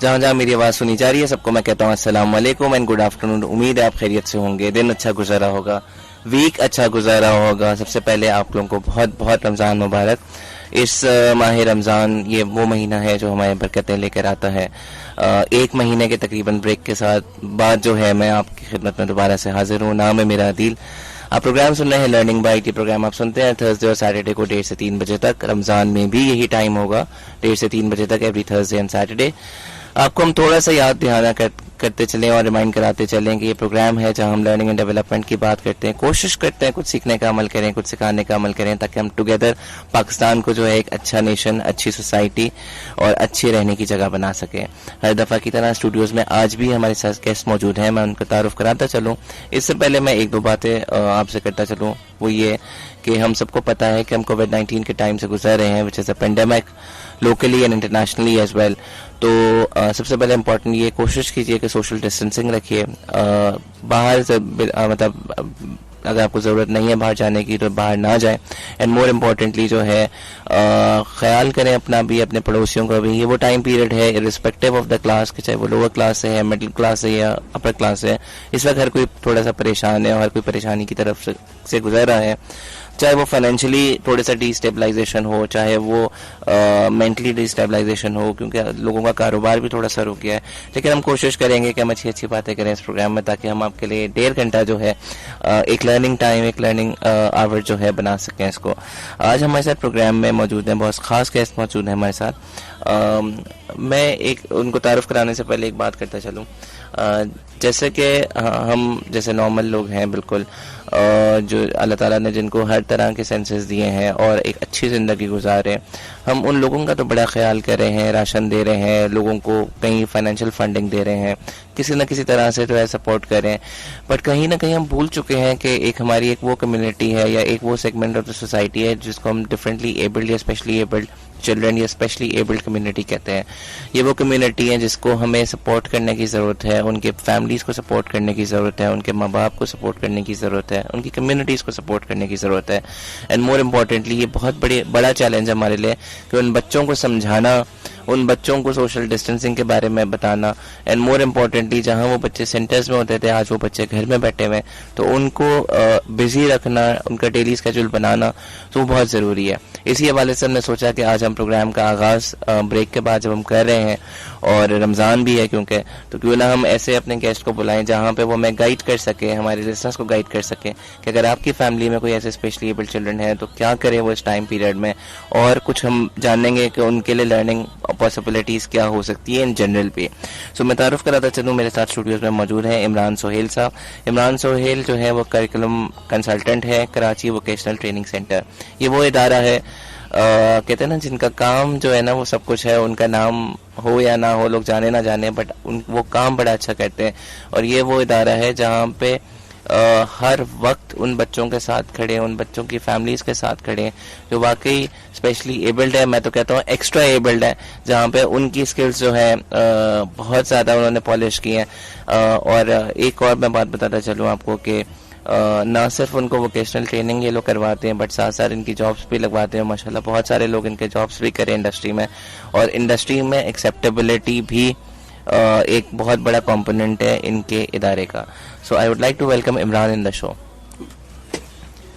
جہاں جہاں میری آواز سنی جا رہی ہے سب کو میں کہتا ہوں السلام علیکم اینڈ گڈ آفٹر نون. امید ہے آپ خیریت سے ہوں گے, دن اچھا گزارا ہوگا, ویک اچھا گزارا ہوگا. سب سے پہلے آپ لوگوں کو بہت بہت رمضان مبارک. اس ماہ رمضان یہ وہ مہینہ ہے جو ہمارے برکتیں لے کر آتا ہے. ایک مہینے کے تقریباً بریک کے ساتھ بعد جو ہے میں آپ کی خدمت میں دوبارہ سے حاضر ہوں. نام ہے میرا عدیل. آپ پروگرام سن رہے ہیں لرننگ بائٹ. یہ پروگرام آپ سنتے ہیں تھرسڈے اور سیٹرڈے کو 1:30 سے 3 بجے تک. رمضان میں بھی یہی ٹائم ہوگا 1:30 سے 3 بجے تک ایوری تھرسڈے اینڈ سیٹرڈے. آپ کو ہم تھوڑا سا یاد دہانا کرتے چلیں اور ریمائنڈ کراتے چلیں کہ یہ پروگرام ہے جہاں ہم لرننگ اینڈ ڈیولپمنٹ کی بات کرتے ہیں, کوشش کرتے ہیں کچھ سیکھنے کا عمل کریں, کچھ سکھانے کا عمل کریں تاکہ ہم ٹوگیدر پاکستان کو جو ہے ایک اچھا نیشن, اچھی سوسائٹی اور اچھی رہنے کی جگہ بنا سکیں. ہر دفعہ کی طرح اسٹوڈیوز میں آج بھی ہمارے ساتھ گیسٹ موجود ہیں, میں ان کا تعارف کراتا چلوں. اس سے پہلے میں ایک دو باتیں آپ سے کرتا چلوں. وہ یہ کہ ہم سب کو پتہ ہے کہ ہم کووڈ-19 کے ٹائم سے گزر رہے ہیں, which is a pandemic locally and internationally as well. تو سب سے پہلے امپورٹنٹ یہ کوشش کیجیے کہ سوشل ڈسٹینسنگ رکھیے. باہر سے مطلب اگر آپ کو ضرورت نہیں ہے باہر جانے کی تو باہر نہ جائیں. اینڈ مور امپورٹنٹلی جو ہے خیال کریں اپنا بھی, اپنے پڑوسیوں کا بھی. یہ وہ ٹائم پیریڈ ہے ارسپیکٹو آف دا کلاس کہ چاہے وہ لوور کلاس سے ہے, مڈل کلاس سے یا اپر کلاس سے, اس وقت ہر کوئی تھوڑا سا پریشان ہے اور ہر کوئی پریشانی کی طرف سے گزر رہا ہے. چاہے وہ فائنینشلی تھوڑا سا ڈی اسٹیبلائزیشن ہو, چاہے وہ مینٹلی ڈی اسٹیبلائزیشن ہو, کیونکہ لوگوں کا کاروبار بھی تھوڑا سا رک گیا ہے. لیکن ہم کوشش کریں گے کہ ہم اچھی باتیں کریں اس پروگرام میں تاکہ ہم آپ کے لیے 1.5 گھنٹہ جو ہے ایک لرننگ ٹائم, ایک لرننگ آور جو ہے بنا سکیں اس کو. آج ہمارے ساتھ پروگرام میں موجود ہیں بہت خاص گیسٹ موجود ہیں ہمارے ساتھ. میں ایک ان کو تعارف کرانے سے پہلے ایک بات کرتا چلوں. جیسے کہ ہم جیسے نارمل لوگ ہیں بالکل, جو اللہ تعالیٰ نے جن کو ہر طرح کے سینسز دیے ہیں اور ایک اچھی زندگی گزارے, ہم ان لوگوں کا تو بڑا خیال کر رہے ہیں, راشن دے رہے ہیں, لوگوں کو کہیں فائنینشیل فنڈنگ دے رہے ہیں, کسی نہ کسی طرح سے جو ہے سپورٹ کر رہے ہیں. بٹ کہیں نہ کہیں ہم بھول چکے ہیں کہ ایک ہماری ایک وہ کمیونٹی ہے یا ایک وہ سیگمنٹ آف دا سوسائٹی ہے جس کو ہم ڈفرینٹلی ایبلڈ یا اسپیشلی ایبلڈ چلڈرن یا اسپیشلی ایبلڈ کمیونٹی کہتے ہیں. یہ وہ کمیونٹی ہے جس کو ہمیں سپورٹ کرنے کی ضرورت ہے, ان کے فیملیز کو سپورٹ کرنے کی ضرورت ہے, ان کے ماں باپ کو سپورٹ کرنے کی ضرورت ہے, ان کی کمیونٹیز کو سپورٹ کرنے کی ضرورت ہے. اینڈ مور امپورٹنٹلی یہ بہت بڑا چیلنج ہے ہمارے لیے کہ ان بچوں کو سمجھانا, ان بچوں کو سوشل ڈسٹینسنگ کے بارے میں بتانا. اینڈ مور امپورٹنٹلی جہاں وہ بچے سینٹرز میں ہوتے تھے آج وہ بچے گھر میں بیٹھے ہوئے, تو ان کو بزی رکھنا, ان کا ڈیلی اسکیجول بنانا تو وہ بہت ضروری ہے. اسی حوالے سے ہم نے سوچا کہ آج ہم پروگرام کا آغاز بریک کے بعد جب ہم کر رہے ہیں اور رمضان بھی ہے کیونکہ, تو کیوں نہ ہم ایسے اپنے گیسٹ کو بلائیں جہاں پہ وہ ہمیں گائیڈ کر سکیں, ہمارے لسنرز کو گائیڈ کر سکیں کہ اگر آپ کی فیملی میں کوئی ایسے اسپیشلی ایبلڈ چلڈرن ہے تو کیا کریں وہ اس ٹائم پیریڈ میں, اور کچھ ہم جانیں گے کہ ان کے لیے لرننگ پاسبلٹیز کیا ہو سکتی ہے ان جنرل پہ. سو میں تعارف کراتا چلوں, میرے ساتھ اسٹوڈیوز میں موجود ہیں عمران سہیل صاحب. عمران سہیل جو ہے وہ کریکولم کنسلٹنٹ ہے کراچی ووکیشنل ٹریننگ سینٹر. یہ وہ ادارہ ہے کہتے ہیں نا جن کا کام جو ہے نا وہ سب کچھ ہے, ان کا نام ہو یا نہ ہو, لوگ جانے نہ جانے, بٹ وہ کام بڑا اچھا کرتے ہیں. اور یہ وہ ادارہ ہے جہاں پہ ہر وقت ان بچوں کے ساتھ کھڑے, ان بچوں کی فیملیز کے ساتھ کھڑے جو واقعی اسپیشلی ایبلڈ ہے, میں تو کہتا ہوں ایکسٹرا ایبلڈ ہے, جہاں پہ ان کی اسکلز جو ہے بہت زیادہ انہوں نے پالش کی ہیں. اور ایک اور میں بات بتاتا چلوں آپ کو کہ نہ صرف ان کو ووکیشنل ٹریننگ یہ لوگ کرواتے ہیں بٹ ساتھ ساتھ ان کی جابس بھی لگواتے ہیں. ماشاءاللہ بہت سارے لوگ ان کے جابس بھی کریں انڈسٹری میں, اور انڈسٹری میں ایکسیپٹیبلٹی بھی ایک بہت بڑا کمپوننٹ ہے ان کے ادارے کا. So I would like to welcome Imran in the show.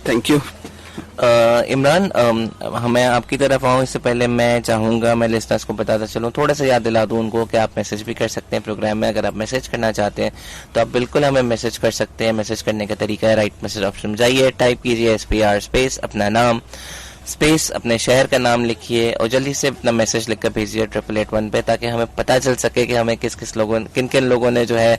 Thank you. Imran, میں آپ کی طرف آؤں اس سے پہلے میں چاہوں گا میں لسنرز کو بتاتا چلوں, تھوڑا سا یاد دلا دوں ان کو کہ آپ میسج بھی کر سکتے ہیں پروگرام میں. اگر آپ میسج کرنا چاہتے ہیں تو آپ بالکل ہمیں میسج کر سکتے ہیں. میسج کرنے کا طریقہ ہے رائٹ میسج آپشن میں جائیے, ٹائپ کیجیے SPR اسپیس اپنا نام اسپیس اپنے شہر کا نام لکھیے اور جلدی سے اپنا میسج لکھ کر بھیجیے 8881 پہ, تاکہ ہمیں پتہ چل سکے کہ ہمیں کن کن لوگوں نے جو ہے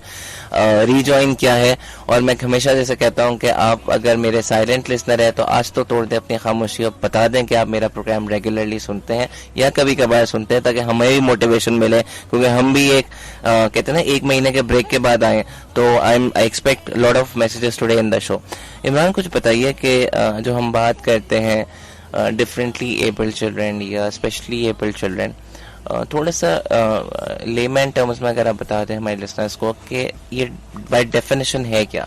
ری جوائن کیا ہے. اور میں ہمیشہ جیسے کہتا ہوں کہ آپ اگر میرے سائلنٹ لسنر ہے تو آج تو توڑ دیں اپنی خاموشی اور بتا دیں کہ آپ میرا پروگرام ریگولرلی سنتے ہیں یا کبھی کبھار سنتے ہیں, تاکہ ہمیں بھی موٹیویشن ملے, کیونکہ ہم بھی ایک کہتے ہیں نا 1 مہینے کے بریک کے بعد آئیں تو I expect lot of messages today in the show. Imran کچھ بتائیے کہ جو ہم بات کرتے ہیں ڈفرینٹلی ایبلڈ چلڈرن یا اسپیشلی ایبلڈ چلڈرن, تھوڑا سا لیمین ٹرمز میں اگر آپ بتا دیں ہمارے لسنرس کو کہ یہ بائی ڈیفینیشن ہے کیا؟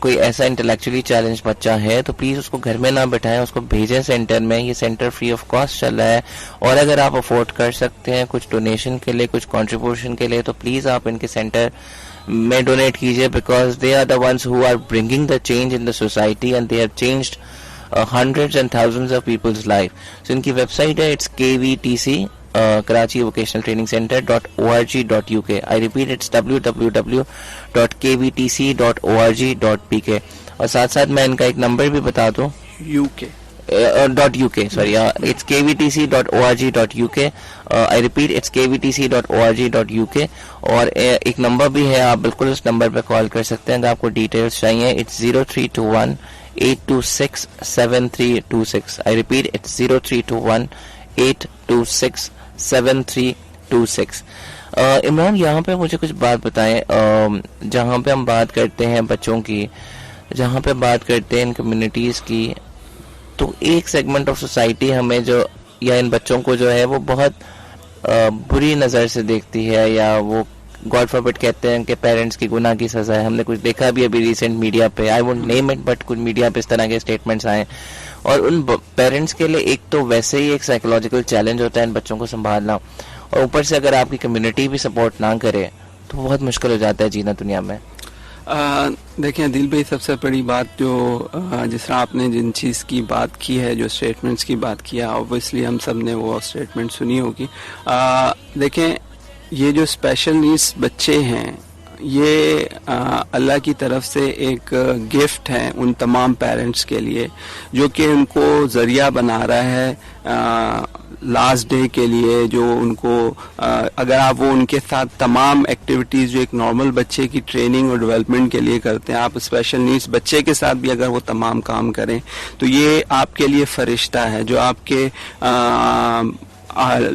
کوئی ایسا انٹلیکچولی چیلنج بچہ ہے تو پلیز اس کو گھر میں نہ بٹھائیں, اس کو بھیجیں سینٹر میں. یہ سینٹر فری آف کاسٹ چل رہا ہے, اور اگر آپ افورڈ کر سکتے ہیں کچھ ڈونیشن کے لیے, کچھ کنٹریبیوشن کے لیے, تو پلیز آپ ان کے سینٹر میں ڈونیٹ کیجیے, because they are the ones who are bringing the change in the society and they have changed hundreds and thousands of people's life. So ان کی ویب سائٹ ہے, it's KVTC Karachi Vocational Training Center.org.uk. I repeat, it's www.kvtc.org.pk. اور ساتھ ساتھ میں ان کا ایک number بھی بتا دوں, UK .uk, sorry, it's kvtc.org.uk. I repeat, it's kvtc.org.uk. اور ایک نمبر بھی ہے, آپ بالکل اس نمبر پہ کال کر سکتے ہیں اگر آپ کو ڈیٹیلس چاہیے. it's 0321-826-7326. I repeat, it's 0321-826-7326. Imran, یہاں پہ مجھے کچھ بات بتائیں. جہاں پہ ہم بات کرتے ہیں بچوں کی, جہاں پہ بات کرتے ہیں ان کمیونٹیز کی, تو ایک سیگمنٹ آف سوسائٹی ہمیں جو, یا ان بچوں کو جو ہے وہ بہت بری نظر سے دیکھتی ہے, یا وہ گاڈ فاربڈ کہتے ہیں کہ پیرنٹس کی گناہ کی سزا ہے. ہم نے کچھ دیکھا بھی ابھی ریسنٹ میڈیا پہ, I won't name it, but کچھ میڈیا پہ اس طرح کے اسٹیٹمنٹس آئے. اور ان پیرنٹس کے لیے ایک تو ویسے ہی ایک سائیکولوجیکل چیلنج ہوتا ہے ان بچوں کو سنبھالنا, اور اوپر سے اگر آپ کی کمیونٹی بھی سپورٹ نہ کرے تو بہت مشکل ہو جاتا ہے جینا دنیا میں. دیکھیں دل بھائی, سب سے بڑی بات جو جس طرح آپ نے جن چیز کی بات کی ہے, جو اسٹیٹمنٹس کی بات کی ہے, اوبویسلی ہم سب نے وہ اسٹیٹمنٹ سنی ہوگی. دیکھیں یہ جو اسپیشل نیڈس بچے ہیں, یہ اللہ کی طرف سے ایک گفٹ ہے ان تمام پیرنٹس کے لیے, جو کہ ان کو ذریعہ بنا رہا ہے لاسٹ ڈے کے لیے, جو ان کو اگر آپ وہ ان کے ساتھ تمام ایکٹیویٹیز جو ایک نارمل بچے کی ٹریننگ اور ڈیولپمنٹ کے لیے کرتے ہیں, آپ اسپیشل نیڈس بچے کے ساتھ بھی اگر وہ تمام کام کریں تو یہ آپ کے لیے فرشتہ ہے, جو آپ کے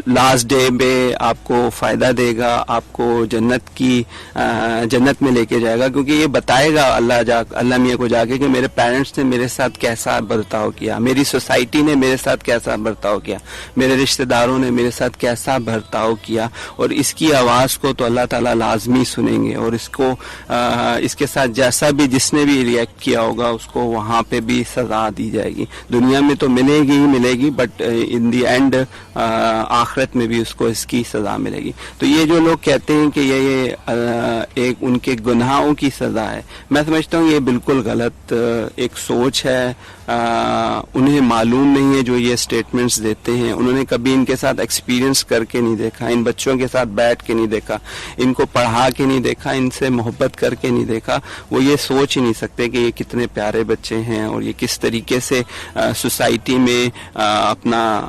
لاسٹ ڈے میں آپ کو فائدہ دے گا, آپ کو جنت میں لے کے جائے گا, کیونکہ یہ بتائے گا اللہ میاں کو جا کے کہ میرے پیرنٹس نے میرے ساتھ کیسا برتاؤ کیا, میری سوسائٹی نے میرے ساتھ کیسا برتاؤ کیا, میرے رشتہ داروں نے میرے ساتھ کیسا برتاؤ کیا. اور اس کی آواز کو تو اللہ تعالیٰ لازمی سنیں گے, اور اس کے ساتھ جیسا بھی جس نے بھی ریئیکٹ کیا ہوگا اس کو وہاں پہ بھی سزا دی جائے گی. دنیا میں تو ملے گی, بٹ ان دی اینڈ آخرت میں بھی اس کو اس کی سزا ملے گی. تو یہ جو لوگ کہتے ہیں کہ یہ ایک ان کے گناہوں کی سزا ہے, میں سمجھتا ہوں یہ بالکل غلط ایک سوچ ہے. انہیں معلوم نہیں ہے جو یہ اسٹیٹمنٹس دیتے ہیں, انہوں نے کبھی ان کے ساتھ ایکسپیرینس کر کے نہیں دیکھا, ان بچوں کے ساتھ بیٹھ کے نہیں دیکھا, ان کو پڑھا کے نہیں دیکھا, ان سے محبت کر کے نہیں دیکھا. وہ یہ سوچ ہی نہیں سکتے کہ یہ کتنے پیارے بچے ہیں اور یہ کس طریقے سے سوسائٹی میں اپنا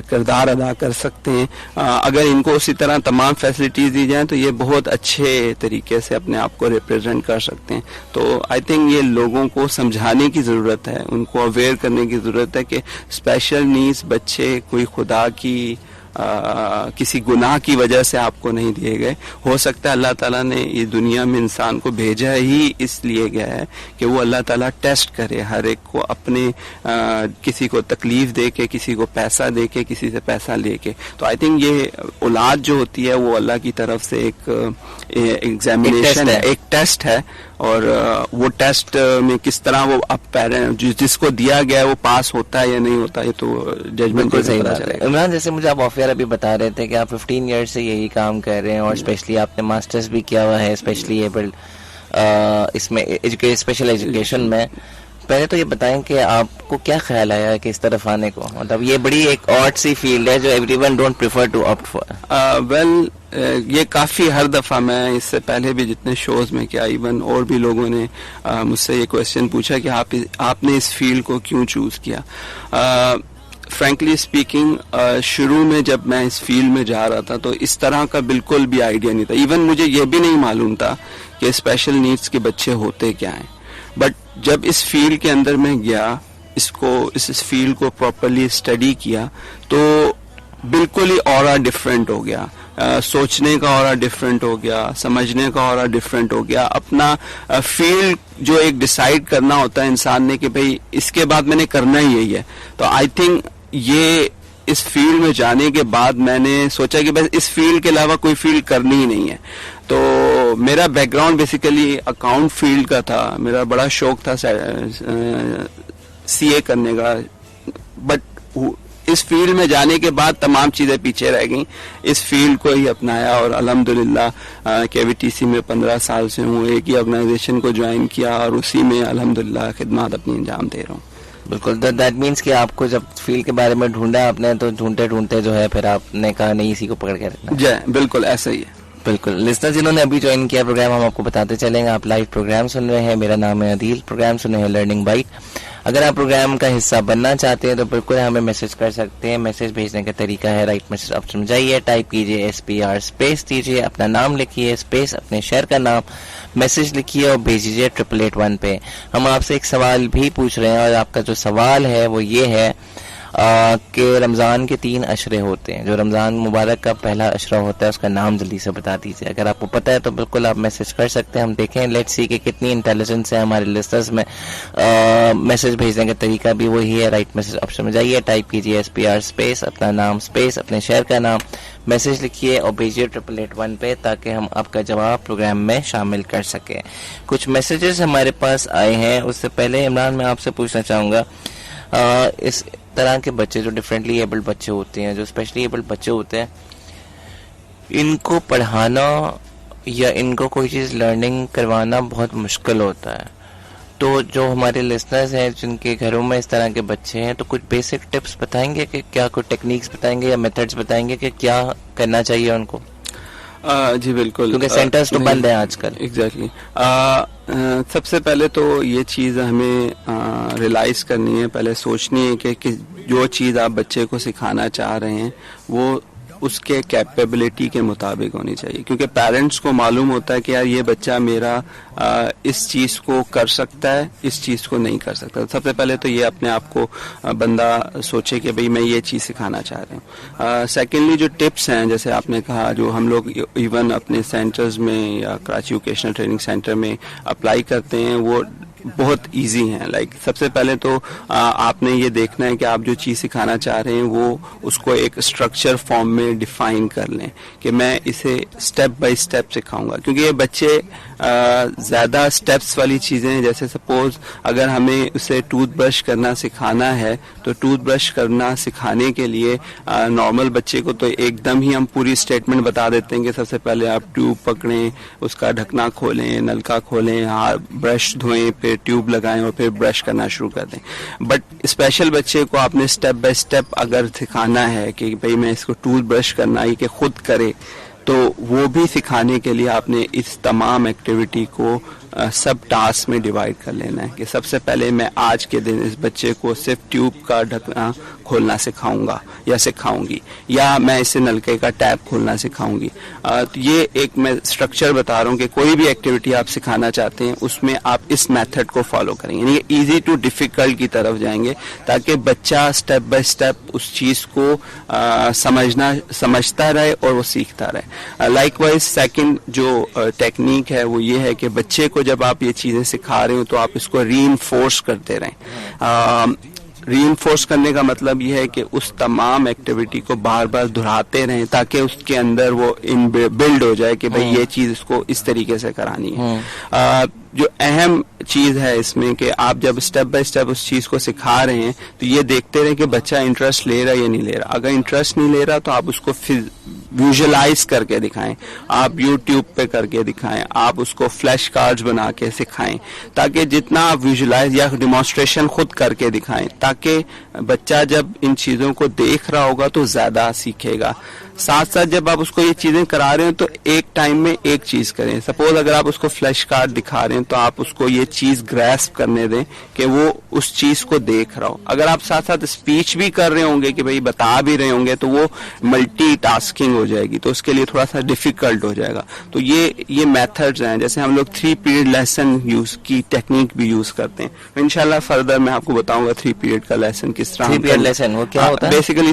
کردار ادا کر سکتے ہیں. اگر ان کو اسی طرح تمام فیسلٹیز دی جائیں تو یہ بہت اچھے طریقے سے اپنے آپ کو ریپرزینٹ کر سکتے ہیں. تو آئی تھنک یہ لوگوں کو سمجھانے کی ضرورت ہے, ان کو اویئر کرنے کی ضرورت ہے کہ اسپیشل نیڈس بچے کوئی خدا کی کسی گناہ کی وجہ سے آپ کو نہیں دیے گئے. ہو سکتا ہے اللہ تعالیٰ نے یہ دنیا میں انسان کو بھیجا ہی اس لیے گیا ہے کہ وہ اللہ تعالیٰ ٹیسٹ کرے ہر ایک کو, اپنے کسی کو تکلیف دے کے, کسی کو پیسہ دے کے, کسی سے پیسہ لے کے. تو آئی تھنک یہ اولاد جو ہوتی ہے وہ اللہ کی طرف سے ایک ایگزامینیشن ہے, ایک ٹیسٹ ہے, اور وہ ٹیسٹ میں کس طرح وہ اب پیرنٹ جس کو دیا گیا ہے وہ پاس ہوتا ہے یا نہیں ہوتا ہے تو ججمنٹ کو صحیح پتہ چلے گا. عمران, جیسے مجھے آپ آف ایئر ابھی بتا رہے تھے کہ آپ 15 ایئر سے یہی کام کر رہے ہیں, اور اسپیشلی آپ نے ماسٹرز بھی کیا ہوا ہے اسپیشلی ایبلڈ اس میں اسپیشل ایجوکیشن میں. پہلے تو یہ بتائیں کہ آپ کو کیا خیال آیا کہ اس طرف آنے کو, مطلب یہ بڑی ایک آٹ سی فیلڈ ہے جو everyone don't prefer to opt for. Well یہ کافی ہر دفعہ میں اس سے پہلے بھی جتنے شوز میں کیا, ایون اور بھی لوگوں نے مجھ سے یہ کویشچن پوچھا کہ آپ نے اس فیلڈ کو کیوں چوز کیا. فرینکلی اسپیکنگ شروع میں جب میں اس فیلڈ میں جا رہا تھا تو اس طرح کا بالکل بھی آئیڈیا نہیں تھا. ایون مجھے یہ بھی نہیں معلوم تھا کہ اسپیشل نیڈس کے بچے ہوتے کیا ہیں. بٹ جب اس فیلڈ کے اندر میں گیا, اس فیلڈ کو پراپرلی اسٹڈی کیا, تو بالکل ہی اورا ڈفرینٹ ہو گیا, سوچنے کا اورا ڈفرینٹ ہو گیا, سمجھنے کا اورا ڈفرینٹ ہو گیا. اپنا فیلڈ جو ایک ڈیسائیڈ کرنا ہوتا ہے انسان نے کہ بھئی اس کے بعد میں نے کرنا ہی یہی ہے. تو آئی تھنک یہ اس فیلڈ میں جانے کے بعد میں نے سوچا کہ بس اس فیلڈ کے علاوہ کوئی فیلڈ کرنی ہی نہیں ہے. تو میرا back ground basically account field کا تھا. میرا بڑا شوق تھا سی اے کرنے کا, بٹ اس فیلڈ میں جانے کے بعد تمام چیزیں پیچھے رہ گئیں. اس فیلڈ کو ہی اپنایا اور الحمدللہ KVTC میں 15 سال سے ہوں. ایک ہی آرگنائزیشن کو جوائن کیا اور اسی میں الحمدللہ خدمات اپنی انجام دے رہا ہوں. بالکل, دیٹ مینس کہ آپ کو جب فیلڈ کے بارے میں ڈھونڈا آپ نے تو ڈھونڈتے جو ہے پھر آپ نے کہا نہیں اسی کو پکڑ کے رکھنا. جی بالکل ایسا ہی ہے. بالکل. لسنر جنہوں نے ابھی جوائن کیا پروگرام, ہم آپ کو بتاتے چلیں گے آپ لائیو پروگرام سن رہے ہیں. میرا نام ہے عدیل, پروگرام سن رہے ہیں لرننگ بائٹ. اگر آپ پروگرام کا حصہ بننا چاہتے ہیں تو بالکل ہمیں میسج کر سکتے ہیں. میسج بھیجنے کا طریقہ ہے رائٹ میسج آپشن میں جائیے, ٹائپ کیجیے SPR اسپیس دیجیے, اپنا نام لکھیے, اسپیس اپنے شہر کا نام, میسج لکھیے اور بھیجیے 888 پہ. ہم آپ سے ایک سوال بھی پوچھ رہے ہیں اور آپ کا جو سوال ہے وہ یہ ہے کہ رمضان کے 3 عشرے ہوتے ہیں. جو رمضان مبارک کا پہلا عشرہ ہوتا ہے اس کا نام جلدی سے بتا دیجیے. اگر آپ کو پتہ ہے تو بالکل آپ میسج کر سکتے ہیں. ہم دیکھیں لیٹس سی کہ کتنی انٹیلیجنس ہے ہمارے لسنرز میں. میسج بھیجنے کا طریقہ بھی وہی ہے, رائٹ میسج آپشن میں جائیے, ٹائپ کیجیے SPR اسپیس اپنا نام اسپیس اپنے شہر کا نام, میسج لکھیے اور بھیجیے 888 پہ تاکہ ہم آپ کا جواب پروگرام میں شامل کر سکیں. کچھ میسیجز ہمارے پاس آئے ہیں. اس سے پہلے عمران میں آپ سے پوچھنا چاہوں گا, اس طرح کے بچے جو ڈفرینٹلی ایبلڈ بچے ہوتے ہیں, جو اسپیشلی ایبلڈ بچے ہوتے ہیں, ان کو پڑھانا یا ان کو کوئی چیز لرننگ کروانا بہت مشکل ہوتا ہے. تو جو ہمارے لسنرز ہیں جن کے گھروں میں اس طرح کے بچے ہیں, تو کچھ بیسک ٹپس بتائیں گے کہ کیا کوئی ٹیکنیکس بتائیں گے یا میتھڈز بتائیں گے کہ کیا کرنا چاہیے ان کو؟ جی بالکل, کیونکہ سینٹرز تو بند ہیں آج کل. ایگزیکٹلی. سب سے پہلے تو یہ چیز ہمیں ریلائز کرنی ہے, پہلے سوچنی ہے کہ جو چیز آپ بچے کو سکھانا چاہ رہے ہیں وہ اس کے کیپیبلٹی کے مطابق ہونی چاہیے. کیونکہ پیرنٹس کو معلوم ہوتا ہے کہ یار یہ بچہ میرا اس چیز کو کر سکتا ہے, اس چیز کو نہیں کر سکتا. سب سے پہلے تو یہ اپنے آپ کو بندہ سوچے کہ بھئی میں یہ چیز سکھانا چاہ رہا ہوں. سیکنڈلی جو ٹپس ہیں, جیسے آپ نے کہا, جو ہم لوگ ایون اپنے سینٹرز میں یا کراچی ووکیشنل ٹریننگ سینٹر میں اپلائی کرتے ہیں, وہ بہت ایزی ہیں. لائک سب سے پہلے تو آپ نے یہ دیکھنا ہے کہ آپ جو چیز سکھانا چاہ رہے ہیں وہ اس کو ایک اسٹرکچر فارم میں ڈیفائن کر لیں کہ میں اسے اسٹیپ بائی اسٹیپ سکھاؤں گا. کیونکہ یہ بچے زیادہ اسٹیپس والی چیزیں ہیں, جیسے سپوز اگر ہمیں اسے ٹوتھ برش کرنا سکھانا ہے تو ٹوتھ برش کرنا سکھانے کے لیے نارمل بچے کو تو ایک دم ہی ہم پوری اسٹیٹمنٹ بتا دیتے ہیں کہ سب سے پہلے آپ ٹیوب پکڑیں, اس کا ڈھکنا کھولیں, نلکا کھولیں, برش دھوئیں, پھر ٹیوب لگائیں اور پھر برش کرنا شروع کر دیں. بٹ اسپیشل بچے کو آپ نے اسٹیپ بائی اسٹیپ اگر سکھانا ہے کہ بھئی میں اس کو ٹوتھ برش کرنا ہے کہ خود کرے, تو وہ بھی سکھانے کے لیے آپ نے اس تمام ایکٹیویٹی کو سب ٹاسک میں ڈیوائڈ کر لینا ہے کہ سب سے پہلے میں آج کے دن اس بچے کو صرف ٹیوب کا ڈھکنا کھولنا سکھاؤں گا یا سکھاؤں گی, یا میں اسے نلکے کا ٹیپ کھولنا سکھاؤں گی. تو یہ ایک میں اسٹرکچر بتا رہا ہوں کہ کوئی بھی ایکٹیویٹی آپ سکھانا چاہتے ہیں اس میں آپ اس میتھڈ کو فالو کریں گے, یعنی ایزی ٹو ڈیفیکلٹ کی طرف جائیں گے تاکہ بچہ اسٹیپ بائی اسٹیپ اس چیز کو سمجھتا رہے اور وہ سیکھتا رہے. لائک وائز سیکنڈ جو ٹیکنیک ہے وہ یہ ہے کہ بچے کو جب آپ یہ چیزیں سکھا رہے ہو تو آپ اس کو ری انفورس کرتے رہیں. ری انفورس کرنے کا مطلب یہ ہے کہ اس تمام ایکٹیویٹی کو بار بار دہراتے رہیں تاکہ اس کے اندر وہ بلڈ ہو جائے کہ بھئی یہ چیز اس کو اس طریقے سے کرانی ہے. جو اہم چیز ہے اس میں کہ آپ جب اسٹیپ بائی اسٹیپ اس چیز کو سکھا رہے ہیں تو یہ دیکھتے رہیں کہ بچہ انٹرسٹ لے رہا ہے یا نہیں لے رہا. اگر انٹرسٹ نہیں لے رہا تو آپ اس کو ویژلائز کر کے دکھائیں, آپ یوٹیوب پہ کر کے دکھائیں, آپ اس کو فلیش کارڈز بنا کے سکھائیں تاکہ جتنا آپ ویژلائز یا ڈیمانسٹریشن خود کر کے دکھائیں تاکہ بچہ جب ان چیزوں کو دیکھ رہا ہوگا تو زیادہ سیکھے گا. ساتھ ساتھ جب آپ اس کو یہ چیزیں کرا رہے ہیں تو ایک ٹائم میں ایک چیز کریں. سپوز اگر آپ اس کو فلیش کارڈ دکھا رہے ہیں تو آپ اس کو یہ چیز گریسپ کرنے دیں کہ وہ اس چیز کو دیکھ رہا ہو. اگر آپ ساتھ ساتھ اسپیچ بھی کر رہے ہوں گے کہ بھئی بتا بھی رہے ہوں گے تو وہ ملٹی ٹاسکنگ ہو جائے گی, تو اس کے لیے تھوڑا سا ڈیفیکلٹ ہو جائے گا. تو یہ میتھڈز ہیں. جیسے ہم لوگ 3 پیریڈ لیسن یوز کی ٹیکنیک بھی یوز کرتے ہیں. انشاءاللہ فردر میں آپ کو بتاؤں گا 3 پیریڈ کا لیسن کس طرح. 3 پیریڈ لیسن وہ کیا ہوتا ہے؟ بیسیکلی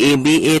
ABA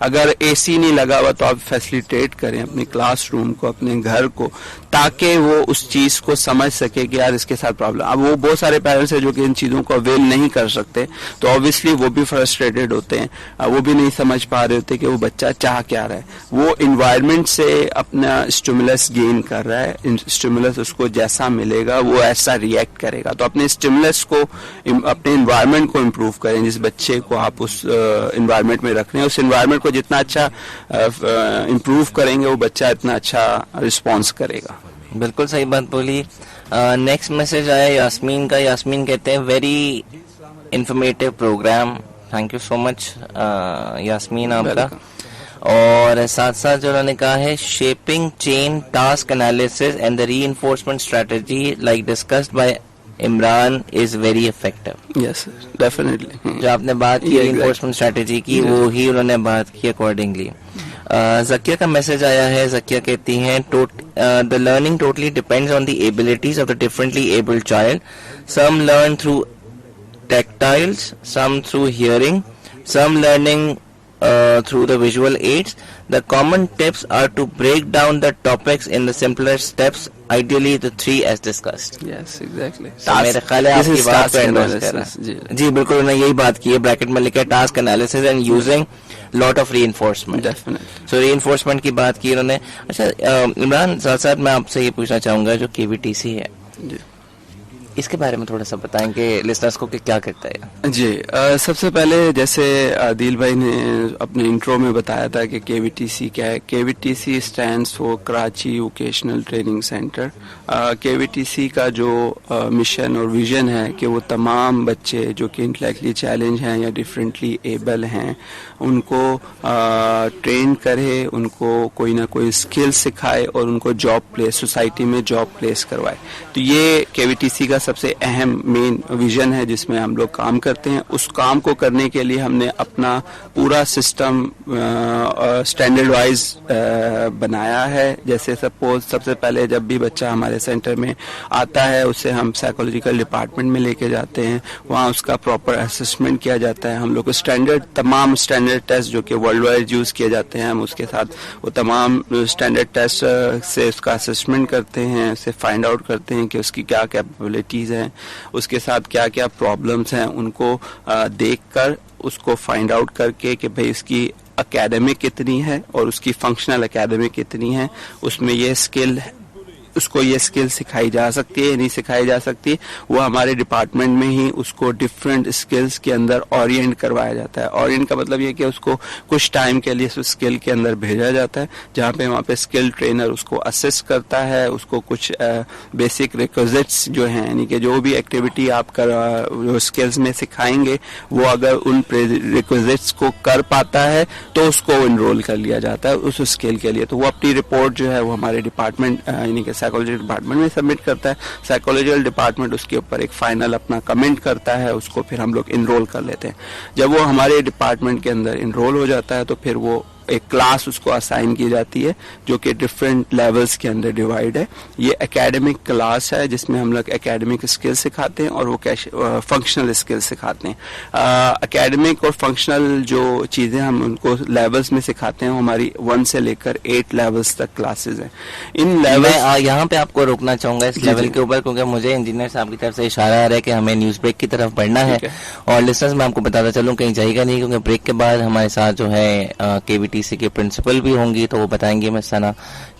اگر اے سی نہیں لگا ہوا تو آپ فیسیلیٹیٹ کریں اپنے کلاس روم کو, اپنے گھر کو, تاکہ وہ اس چیز کو سمجھ سکے کہ یار اس کے ساتھ پرابلم. اب وہ بہت سارے پیرنٹس ہیں جو کہ ان چیزوں کو اویل نہیں کر سکتے, تو آبویسلی وہ بھی فرسٹریٹڈ ہوتے ہیں, وہ بھی نہیں سمجھ پا رہے ہوتے کہ وہ بچہ چاہ کیا رہا ہے. وہ انوائرمنٹ سے اپنا اسٹیمولس گین کر رہا ہے, اسٹیمولس اس کو جیسا ملے گا وہ ایسا ریئیکٹ کرے گا. تو اپنے اسٹیمولس کو, اپنے انوائرمنٹ کو امپروو کریں. جس بچے کو آپ اس انوائرمنٹ میں رکھ رہے ہیں, اس انوائرمنٹ کو جتنا اچھا امپروو کریں گے وہ بچہ اتنا اچھا رسپانس کرے گا. بالکل صحیح بات بولی. نیکسٹ میسج آیا یاسمین کا. یاسمین کہتے ہیں very informative program. Thank you so much Yasmin آپ کا. اور ساتھ ساتھ جو انہوں نے کہا ہے shaping chain task analysis and the reinforcement strategy like discussed by Imran is very effective. Yes definitely. جو آپ نے بات کی ری انفورسمنٹ اسٹریٹجی کی, وہی انہوں نے بات کی اکارڈنگلی. زکیہ کا میسج آیا ہے. زکیہ کہتی ہیں the learning totally depends on the abilities of the differently abled child. Some learn through tactiles, some through hearing, some learning through the visual aids. The common tips are to break down the topics in the simpler steps, ideally the 3 as discussed. Yes, exactly. تو میرے خیال ہے آپ کی بات پہ indoors کر رہا ہے. جی بالکل, انہوں نے یہی بات کی ہے. بریکٹ میں لکھا ہے task analysis and using lot of reinforcement. Definitely. So reinforcement کی بات کی انہوں نے. اچھا عمران, ساتھ ساتھ میں آپ سے یہ پوچھنا چاہوں گا جو KVTC ہے, جی اس کے بارے میں تھوڑا سا بتائیں کہ لسنرس کو کہ کیا کرتا ہے. جی سب سے پہلے جیسے عادل بھائی نے اپنے انٹرو میں بتایا تھا کہ KVTC کیا ہے. KVTC stands four Karachi vocational training centre. KVTC کا جو مشن اور ویژن ہے کہ وہ تمام بچے جو کہ انٹلیکچولی چیلنج ہیں یا ڈفرینٹلی ایبل ہیں ان کو ٹرین کرے, ان کو کوئی نہ کوئی اسکل سکھائے اور ان کو جاب پلیس, سوسائٹی میں جاب پلیس کروائے. تو یہ KVTC کا سب سے اہم مین ویژن ہے جس میں ہم لوگ کام کرتے ہیں. اس کام کو کرنے کے لیے ہم نے اپنا پورا سسٹم اسٹینڈرڈ وائز بنایا ہے. جیسے سپوز سب سے پہلے جب بھی بچہ ہمارے سینٹر میں آتا ہے اسے ہم سائیکولوجیکل ڈپارٹمنٹ میں لے کے جاتے ہیں, وہاں اس کا پراپر اسسمنٹ کیا جاتا ہے. ہم لوگ تمام اسٹینڈرڈ ٹیسٹ جو کہ ورلڈ وائڈ یوز کیے جاتے ہیں, ہم اس کے ساتھ وہ تمام اسٹینڈرڈ ٹیسٹ سے اس کا اسسمنٹ کرتے ہیں, اسے فائنڈ آؤٹ کرتے ہیں کہ اس کی کیا کیپیبلٹیز ہیں, اس کے ساتھ کیا کیا پرابلمس ہیں, ان کو دیکھ کر اس کو فائنڈ آؤٹ کر کے کہ بھئی اس کی اکیڈمک کتنی ہے اور اس کی فنکشنل اکیڈمک کتنی ہے, اس میں یہ اسکل اس کو یہ اسکل سکھائی جا سکتی ہے نہیں سکھائی جا سکتی. وہ ہمارے ڈپارٹمنٹ میں ہی اس کو ڈفرینٹ اسکلس کے اندر اورینٹ کروایا جاتا ہے. اورینٹ کا مطلب یہ کہ اس کو کچھ ٹائم کے لیے اس اسکل کے اندر بھیجا جاتا ہے جہاں پہ وہاں پہ اسکل ٹرینر اس کو اسسٹ کرتا ہے, اس کو کچھ بیسک ریکوزٹس جو ہیں یعنی کہ جو بھی ایکٹیویٹی آپ جو اسکلس میں سکھائیں گے وہ اگر ان ریکوزٹس کو کر پاتا ہے تو اس کو انرول کر لیا جاتا ہے اس اسکل کے لیے. تو وہ اپنی رپورٹ جو ہے وہ ہمارے ڈپارٹمنٹ یعنی کہ سائیکولوجی ڈپارٹمنٹ میں سبمٹ کرتا ہے. سائیکولوجیکل ڈپارٹمنٹ اس کے اوپر ایک فائنل اپنا کمنٹ کرتا ہے, اس کو پھر ہم لوگ انرول کر لیتے ہیں. جب وہ ہمارے ڈپارٹمنٹ کے اندر انرول ہو جاتا ہے تو پھر وہ ایک کلاس اس کو اسائن کی جاتی ہے جو کہ ڈفرینٹ لیولز کے اندر ڈیوائڈ ہے. یہ اکیڈمک کلاس ہے جس میں ہم لوگ اکیڈمک اسکل سکھاتے ہیں اور وہ فنکشنل اسکل سکھاتے ہیں. اکیڈمک اور فنکشنل جو چیزیں ہم ان کو لیولز میں سکھاتے ہیں ہماری 1 سے لے کر 8 لیولز تک کلاسز ہیں. ان میں یہاں پہ آپ کو روکنا چاہوں گا اس لیول کے اوپر کیونکہ مجھے انجینئر صاحب کی طرف سے اشارہ آ رہا ہے کہ ہمیں نیوز بریک کی طرف بڑھنا ہے. اور لسنرز میں آپ کو بتاتا چلوں کہیں جائے گا نہیں کیونکہ بریک کے بعد ہمارے ساتھ جو ہے KVTC کے پرنسپل بھی ہوں گی تو وہ بتائیں گے مثلا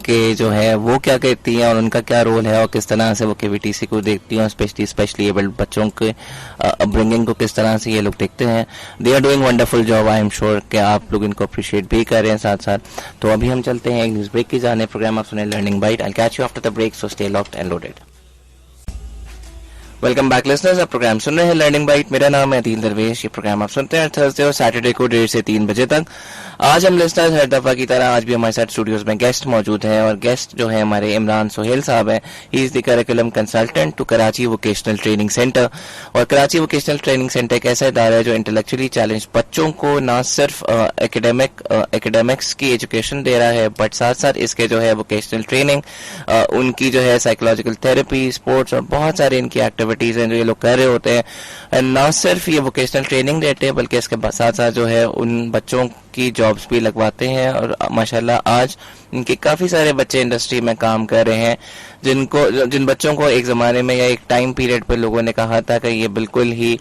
کہ جو ہے وہ کیا کہتی ہیں اور ان کا کیا رول ہے اور کس طرح سے وہ KVTC کو دیکھتی ہیں, اسپیشلی ایبلڈ بچوں کے اپبرنگنگ کو کس طرح سے یہ لوگ دیکھتے ہیں. They are doing wonderful job, I am sure کہ آپ لوگ ان کو اپریشیٹ بھی کر رہے ہیں ساتھ ساتھ. تو ابھی ہم چلتے ہیں ایک نیوز بریک کی جانب. پروگرام آپ سنیں learning byte. I'll catch you after the break, so stay locked and loaded. Welcome back listeners, آپ پروگرام سن رہے ہیں لرننگ بائٹ. میرا نام ہے عدیل درویش. یہ پروگرام آپ سنتے ہیں تھرسڈے اور سیٹرڈے کو 1:30 سے 3 بجے تک. آج ہم لسنرز ہر دفعہ کی طرح آج بھی ہمارے ساتھ اسٹوڈیوز میں گیسٹ موجود ہیں اور گیسٹ جو ہے ہمارے عمران سہیل صاحب ہیں. He is the curriculum consultant to Karachi vocational training centre. اور کراچی ووکیشنل ٹریننگ سینٹر ایک ایسا ادارہ ہے جو انٹلیکچولی چیلنج بچوں کو نہ صرف ایکیڈیمکس کی ایجوکیشن دے رہا ہے بٹ ساتھ ساتھ اس کے جو ہے ووکیشنل ٹریننگ, ان کی جو ہے سائیکولوجیکل تھراپی, اسپورٹس اور بہت سارے ان کی ایکٹیویٹی ایکٹیویٹیز ہیں جو یہ لوگ کر رہے ہوتے ہیں. نہ صرف یہ ووکیشنل ٹریننگ دیتے ہیں بلکہ اس کے ساتھ ساتھ جو ہے ان بچوں کی جابس بھی لگواتے ہیں, اور ماشاءاللہ آج ان کے کافی سارے بچے انڈسٹری میں کام کر رہے ہیں جن بچوں کو ایک زمانے میں یا ایک ٹائم پیریڈ پہ لوگوں نے کہا تھا کہ یہ بالکل ہی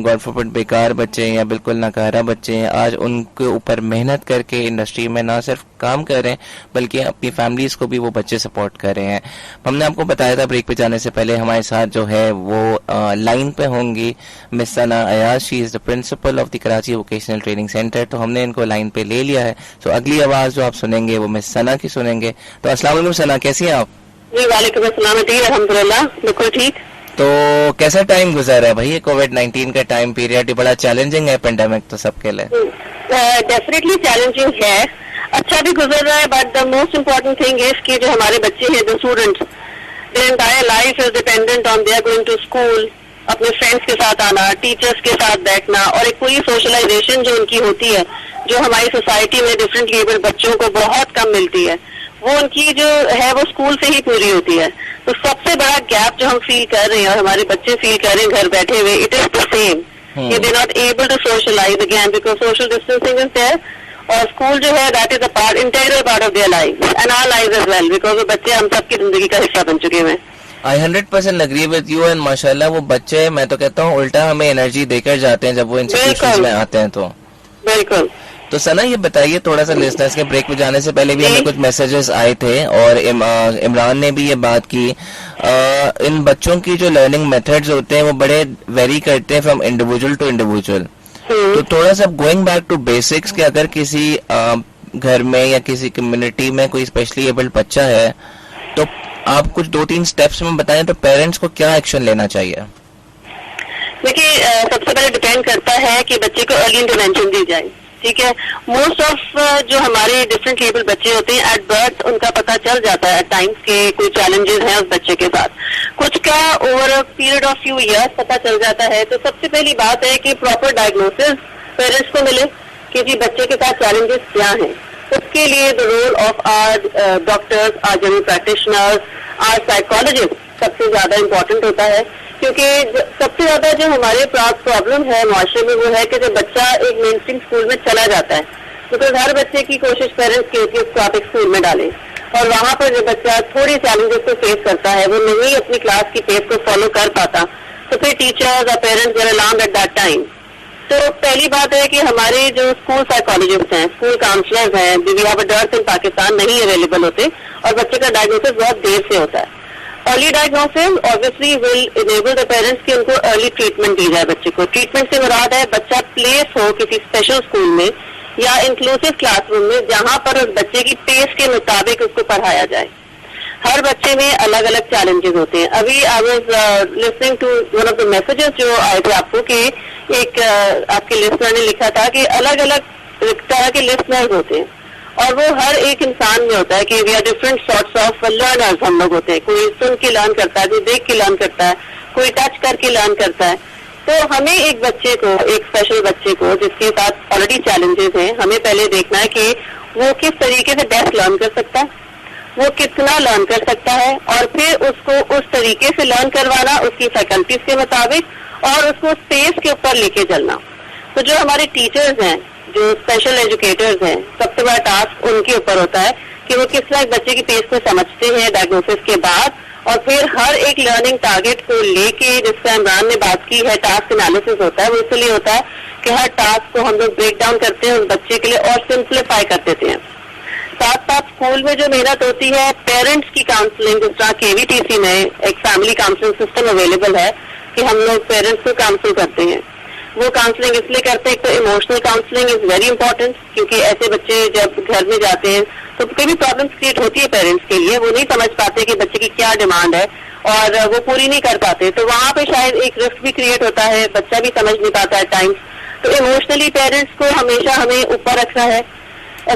گاڈ فوربڈ بیکار بچے ہیں یا بالکل ناکارہ بچے ہیں. آج ان کے اوپر محنت کر کے انڈسٹری میں نہ صرف کام کر رہے ہیں بلکہ اپنی فیملیز کو بھی وہ بچے سپورٹ کر رہے ہیں. ہم نے آپ کو بتایا تھا بریک پہ جانے سے پہلے ہمارے ساتھ جو ہے وہ لائن پہ ہوں گی miss Sana Ayaz. She is the principal of the Karachi vocational training centre. تو ہم نے ان کو لائن پہ لے لیا ہے. سو اگلی آواز جو آپ سنیں گے وہ مس ثنا کی سنیں گے. تو السلام علیکم ثنا, کیسی ہیں آپ؟ جی وعلیکم السلام جی, الحمدللہ بالکل ٹھیک. تو کیسا ٹائم گزرا ہے بھائی یہ کووڈ-19 کا ٹائم پیریڈ؟ بڑا چیلنجنگ ہے پینڈیمک تو سب کے لیے. ڈیفینیٹلی چیلنجنگ ہے, اچھا بھی گزر رہا ہے, but the most important thing is کہ جو ہمارے بچے ہیں, جو students, their entire life is dependent on they are going to school, اپنے فرینڈس کے ساتھ آنا, ٹیچرس کے ساتھ بیٹھنا, اور ایک پوری سوشلائزیشن جو ان کی ہوتی ہے جو ہماری سوسائٹی میں ڈفرینٹ لیبل بچوں کو بہت کم ملتی ہے, وہ ان کی جو ہے وہ اسکول سے ہی پوری ہوتی ہے. تو سب سے بڑا گیپ جو ہم فیل کر رہے ہیں اور ہمارے بچے فیل کر رہے ہیں گھر بیٹھے ہوئے, it is the same. They not able to socialise again because social distancing is there, اور اسکول جو ہے that is a part, integral part of their life and our life as well, because وہ بچے ہم سب کی زندگی کا حصہ بن چکے ہیں. I 100% agree with you, and ماشاءاللہ وہ بچے میں تو کہتا ہوں الٹا ہمیں انرجی دے کر جاتے ہیں جب وہ انسٹیٹیوشنز میں آتے ہیں. تو بالکل. تو ثنا یہ بتائیے تھوڑا سا, لسنرز کے بریک پہ جانے سے پہلے بھی ہمیں کچھ میسیجز آئے تھے اور عمران نے بھی یہ بات کی, ان بچوں کی جو لرننگ میتھڈز ہوتے ہیں وہ بڑے ویری کرتے ہیں فرام انڈیویجول ٹو انڈیویجول. تو تھوڑا سا گوئنگ بیک ٹو بیسکس کہ اگر کسی گھر میں یا کسی کمیونٹی میں کوئی اسپیشلی ایبلڈ بچہ ہے تو آپ کچھ 2-3 اسٹیپس میں بتائیں تو پیرنٹس کو کیا ایکشن لینا چاہیے؟ دیکھیے سب سے پہلے ڈپینڈ کرتا ہے کہ بچے کو ارلی انٹرونشن دی جائے. ٹھیک ہے, موسٹ آف جو ہمارے ڈفرینٹ لیبل بچے ہوتے ہیں ایٹ برتھ ان کا پتہ چل جاتا ہے ایٹ ٹائمس کے کوئی چیلنجز ہیں اس بچے کے ساتھ, کچھ کا over a period of few years پتہ چل جاتا ہے. تو سب سے پہلی بات ہے کہ پراپر ڈائگنوسس پیرنٹس کو ملے کہ جی بچے کے ساتھ چیلنجز کیا ہیں. اس کے لیے the role of our doctors, our general practitioners, our psychologist سب سے زیادہ امپورٹنٹ ہوتا ہے, کیونکہ سب سے زیادہ جو ہمارے پاس پرابلم ہے معاشرے میں وہ ہے کہ جب بچہ ایک مین اسٹریم اسکول میں چلا جاتا ہے, بیکاز ہر بچے کی کوشش پیرنٹس کی ہوتی ہے اس کو آپ ایک اسکول میں ڈالیں, اور وہاں پر جو بچہ تھوڑی چیلنجز کو فیس کرتا ہے, وہ نہیں اپنی کلاس کی پیس کو فالو کر پاتا, تو پھر ٹیچرز اور parents they are alarmed at that time. تو پہلی بات ہے کہ ہمارے جو اسکول سائیکالوجسٹ ہیں, اسکول کاؤنسلرز ہیں, we have a dearth in Pakistan, نہیں اویلیبل ہوتے, اور بچے کا ڈائگنوسس بہت دیر سے ہوتا ہے. Early diagnosis obviously will enable the parents کہ ان کو ارلی ٹریٹمنٹ دی جائے بچے کو. ٹریٹمنٹ سے مراد ہے بچہ پلیس ہو کسی اسپیشل اسکول میں یا انکلوسیو کلاس روم میں جہاں پر اس بچے کی پیس کے مطابق اس کو پڑھایا جائے. ہر بچے میں الگ الگ چیلنجز ہوتے ہیں. ابھی I was listening to one of the messages جو آئے تھے آپ کو, کہ ایک آپ کے لسنر نے لکھا تھا کہ الگ الگ طرح کے لسنرز ہوتے ہیں, اور وہ ہر ایک انسان میں ہوتا ہے کہ we are different sorts of learners. ہم لوگ ہوتے ہیں, کوئی سن کے لرن کرتا ہے, کوئی دیکھ کے لرن کرتا ہے, کوئی ٹچ کر کے لرن کرتا ہے. تو ہمیں ایک بچے کو, ایک اسپیشل بچے کو جس کے ساتھ آلریڈی چیلنجز ہیں, ہمیں پہلے دیکھنا ہے کہ وہ کس طریقے سے بیسٹ لرن کر سکتا ہے, وہ کتنا لرن کر سکتا ہے, اور پھر اس کو اس طریقے سے لرن کروانا اس کی فیکلٹیز کے مطابق, اور اس کو اسپیس کے اوپر لے کے چلنا. تو جو ہمارے ٹیچرز ہیں, جو اسپیشل ایجوکیٹرز ہیں, سب سے بڑا ٹاسک ان کے اوپر ہوتا ہے کہ وہ کس طرح بچے کی پیس کو سمجھتے ہیں ڈائگنوسس کے بعد, اور پھر ہر ایک لرننگ ٹارگیٹ کو لے کے, جس کا عمران نے بات کی ہے, ٹاسک انالیسس ہوتا ہے. وہ اس لیے ہوتا ہے کہ ہر ٹاسک کو ہم لوگ بریک ڈاؤن کرتے ہیں اس بچے کے لیے اور سمپلیفائی کر دیتے ہیں. ساتھ ساتھ اسکول میں جو محنت ہوتی ہے, پیرنٹس کی کاؤنسلنگ, جس طرح KVTC میں ایک فیملی کاؤنسلنگ سسٹم اویلیبل ہے کہ ہم لوگ پیرنٹس کو کاؤنسل کرتے ہیں. وہ کاؤنسلنگ اس لیے کرتے ہیں, ایک تو emotional counselling is very important, کیونکہ ایسے بچے جب گھر میں جاتے ہیں تو کئی بھی پرابلمس کریٹ ہوتی ہے پیرنٹس کے لیے, وہ نہیں سمجھ پاتے کہ بچے کی کیا ڈیمانڈ ہے اور وہ پوری نہیں کر پاتے, تو وہاں پہ شاید ایک رسک بھی کریٹ ہوتا ہے, بچہ بھی سمجھ نہیں پاتا ہے ٹائمس. تو ایموشنلی پیرنٹس کو ہمیشہ ہمیں اوپر رکھنا ہے.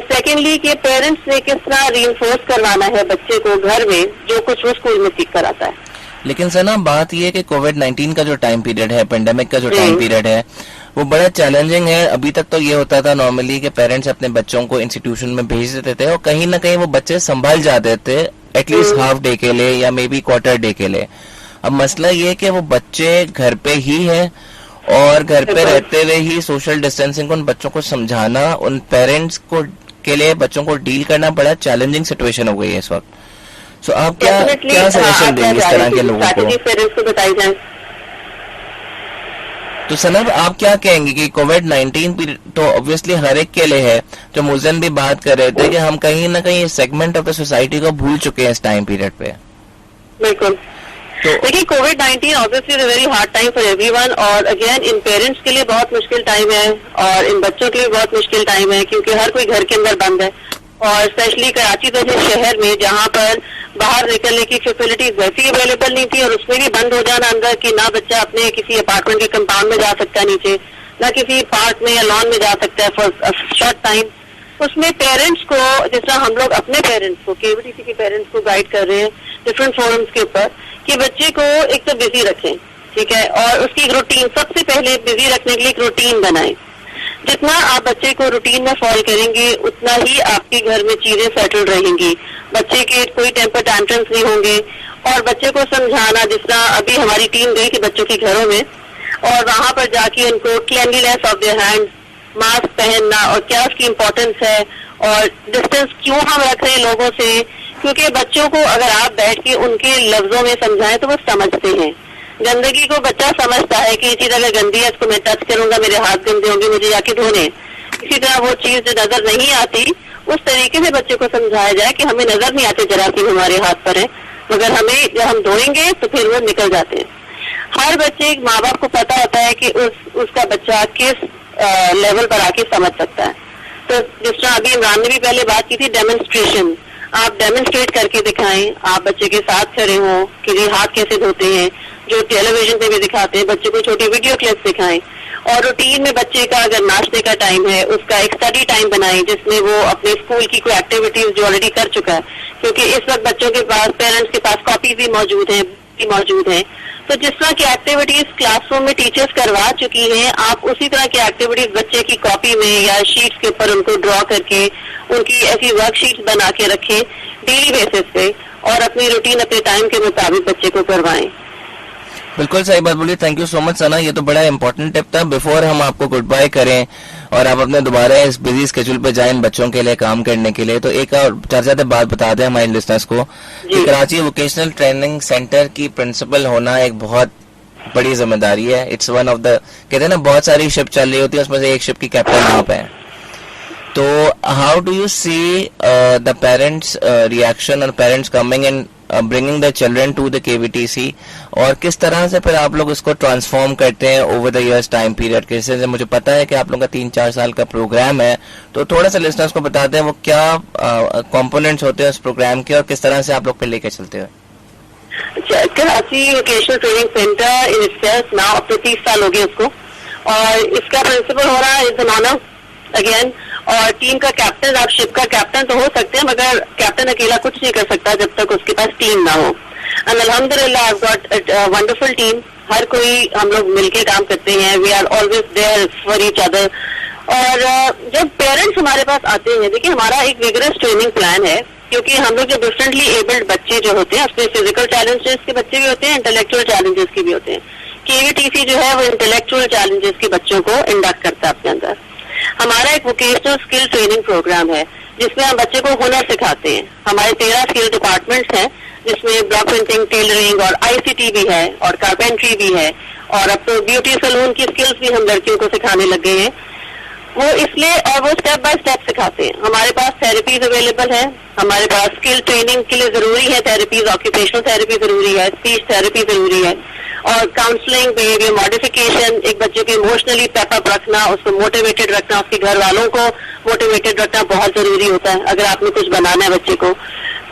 سیکنڈلی کہ پیرنٹس نے کس طرح ری انفورس کروانا ہے بچے کو گھر میں جو کچھ وہ اسکول میں سیکھ کر آتا ہے. لیکن ثنا بات یہ ہے کہ کووڈ-19 کا جو ٹائم پیریڈ ہے, پینڈیمک کا جو ٹائم پیریڈ ہے, وہ بڑا چیلنجنگ ہے. ابھی تک تو یہ ہوتا تھا نارملی کہ پیرنٹس اپنے بچوں کو انسٹیٹیوشن میں بھیج دیتے تھے اور کہیں نہ کہیں وہ بچے سنبھل جاتے تھے ایٹ لیسٹ ہاف ڈے کے لیے یا مے بی کوارٹر ڈے کے لیے. اب مسئلہ یہ ہے کہ وہ بچے گھر پہ ہی ہیں اور گھر پہ رہتے ہوئے ہی سوشل ڈسٹینسنگ کو ان بچوں کو سمجھانا ان پیرنٹس کو کے لیے بچوں کو ڈیل کرنا بڑا چیلنجنگ سچویشن ہو گئی ہے اس وقت. سو آپ کیا سجیشن دیں گے اس طرح کے لوگوں کو؟ پیرنٹس کو بتائی جائیں. تو سنب آپ کیا کہیں گے کہ کووڈ-19 تو obviously ہر ایک کے لیے ہے, جو ملزم بھی بات کر رہے تھے کہ ہم کہیں نہ کہیں سیگمنٹ آف دا سوسائٹی کو بھول چکے ہیں اس ٹائم پیریڈ پہ. بالکل. دیکھیے COVID-19 obviously very hard time for every one, اور اگین ان پیرنٹس کے لیے بہت مشکل ٹائم ہے اور ان بچوں کے لیے بہت مشکل ٹائم ہے, کیونکہ ہر کوئی گھر کے اندر بند ہے, اور اسپیشلی کراچی جیسے شہر میں جہاں پر باہر نکلنے کی فیسلٹیز ویسی اویلیبل نہیں تھی, اور اس میں بھی بند ہو جانا اندر کہ نہ بچہ اپنے کسی اپارٹمنٹ کے کمپاؤنڈ میں جا سکتا ہے نیچے, نہ کسی پارک میں یا لان میں جا سکتا ہے فار شارٹ ٹائم. اس میں پیرنٹس کو, جس طرح ہم لوگ اپنے پیرنٹس کو KVTC کے پیرنٹس کو گائیڈ کر رہے ہیں ڈفرینٹ فورمس کے اوپر کہ بچے کو ایک تو بزی رکھیں, ٹھیک ہے, اور اس کی ایک روٹین, سب سے پہلے بزی رکھنے کے لیے ایک روٹین بنائیں. جتنا آپ بچے کو روٹین میں فالو کریں گے اتنا ہی آپ کے گھر میں چیزیں سیٹل رہیں گی, بچے کے کوئی ٹیمپر ٹینٹرمس نہیں ہوں گے, اور بچے کو سمجھانا, جس طرح ابھی ہماری ٹیم گئی کہ بچوں کے گھروں میں, اور وہاں پر جا کے ان کو cleanliness of their hand, mask پہننا اور کیا اس کی امپورٹنس ہے, اور ڈسٹینس کیوں ہم رکھ رہے ہیں لوگوں سے, کیونکہ بچوں کو اگر آپ بیٹھ کے ان کے لفظوں میں سمجھائیں تو وہ سمجھتے ہیں. گندگی کو بچہ سمجھتا ہے کہ یہ چیز اگر گندی ہے اس کو میں ٹچ کروں گا میرے ہاتھ گندے ہوں گے, مجھے جا کے دھونے. اسی طرح وہ چیز جو نظر نہیں آتی اس طریقے سے بچے کو سمجھایا جائے کہ ہمیں نظر نہیں آتے جراثیم ہمارے ہاتھ پر ہے, مگر ہمیں جب ہم دھوئیں گے تو پھر وہ نکل جاتے ہیں. ہر بچے ماں باپ کو پتا ہوتا ہے کہ اس کا بچہ کس لیول پر آ کے سمجھ سکتا ہے. تو جس طرح ابھی عمران نے بھی پہلے بات کی تھی ڈیمونسٹریشن, آپ ڈیمونسٹریٹ کر کے دکھائیں, آپ بچے کے ساتھ کھڑے ہوں کہ یہ ہاتھ کیسے دھوتے ہیں, جو ٹیلی ویژن پہ بھی دکھاتے ہیں, بچے کو چھوٹی ویڈیو کلپس دکھائیں, اور روٹین میں بچے کا اگر ناشتے کا ٹائم ہے اس کا ایک اسٹڈی ٹائم بنائیں جس میں وہ اپنے اسکول کی کوئی ایکٹیویٹیز جو آلریڈی کر چکا ہے, کیونکہ اس وقت بچوں کے پاس پیرنٹس کے پاس کاپیز بھی موجود ہیں, تو جس طرح کی ایکٹیویٹیز کلاس روم میں ٹیچرز کروا چکی ہیں آپ اسی طرح کی ایکٹیویٹیز بچے کی کاپی میں یا شیٹس کے اوپر ان کو ڈرا کر کے ان کی ایسی ورک شیٹس بنا کے رکھیں ڈیلی بیسس پہ, اور اپنی روٹین اپنے ٹائم کے مطابق بچے کو کروائیں. بالکل صحیح بات بولی, تھینک یو سو مچ ثنا, یہ تو بڑا امپورٹنٹ ٹپ تھا. بیفور ہم آپ کو گڈ بائی کریں اور آپ اپنے دوبارہ اس بزی اسکیڈول پہ جائیں بچوں کے لیے کام کرنے کے لیے, تو ایک اور چرچا بات بتا دیں ہمارے لسنرز کو کہ کراچی ووکیشنل ٹریننگ سینٹر کی پرنسپل ہونا ایک بہت بڑی ذمہ داری ہے. اٹس ون آف دا, کہتے ہیں نا بہت ساری شپ چل رہی ہوتی ہے, اس میں سے ایک شپ کی کیپٹن آپ ہیں. تو how do you see the parents reaction اور parents coming and bringing the children to the KVTC, اور کس طرح سے پھر آپ لوگ اس کو ٹرانسفارم کرتے ہیں over the years time period کے حصے سے؟ مجھے پتا ہے کہ آپ لوگوں کا 3-4 سال کا پروگرام ہے, تو تھوڑا سا لسنرز کو بتا دیں وہ کیا کمپوننٹس ہوتے ہیں اس پروگرام کے اور کس طرح سے آپ لوگ پہ لے کے چلتے ہیں. Karachi vocational training centre now اپنے 30 سال ہو گئے اس کو, اور اس کا پرنسپل ہو رہا ہے زمانہ اگین, اور ٹیم کا کیپٹن, آپ شپ کا کیپٹن تو ہو سکتے ہیں مگر کیپٹن اکیلا کچھ نہیں کر سکتا جب تک اس کے پاس ٹیم نہ ہو. اینڈ الحمدللہ I have got wonderful team, ہر کوئی ہم لوگ مل کے کام کرتے ہیں, we are always there for each other. اور جب پیرنٹس ہمارے پاس آتے ہیں, دیکھیے ہمارا ایک ویگرس ٹریننگ پلان ہے, کیونکہ ہم لوگ جو ڈفرینٹلی ایبلڈ بچے جو ہوتے ہیں اس میں فزیکل چیلنجز کے بچے بھی ہوتے ہیں, انٹلیکچوئل چیلنجز کے بھی ہوتے ہیں. KVTC جو ہے وہ انٹلیکچوئل چیلنجز کے بچوں کو انڈکٹ کرتا ہے اپنے اندر. ہمارا ایک ووکیشنل اسکل ٹریننگ پروگرام ہے جس میں ہم بچے کو ہنر سکھاتے ہیں. ہمارے 13 اسکل ڈپارٹمنٹس ہیں جس میں بلاک پرنٹنگ, ٹیلرنگ اور ICT بھی ہے, اور کارپینٹری بھی ہے, اور اب تو بیوٹی سلون کی اسکلس بھی ہم لڑکیوں کو سکھانے لگ گئے ہیں. وہ اس لیے, اور وہ اسٹیپ بائی اسٹیپ سکھاتے ہیں. ہمارے پاس تھراپیز اویلیبل ہیں, ہمارے پاس اسکل ٹریننگ کے لیے ضروری ہے تھراپیز, آکوپیشنل تھراپی ضروری ہے, اسپیچ تھراپی ضروری ہے, اور کاؤنسلنگ, بیہیویئر ماڈیفیکیشن, ایک بچے کو ایموشنلی پیپ اپ رکھنا, اس کو موٹیویٹڈ رکھنا, اس کے گھر والوں کو موٹیویٹڈ رکھنا بہت ضروری ہوتا ہے اگر آپ نے کچھ بنانا ہے بچے کو.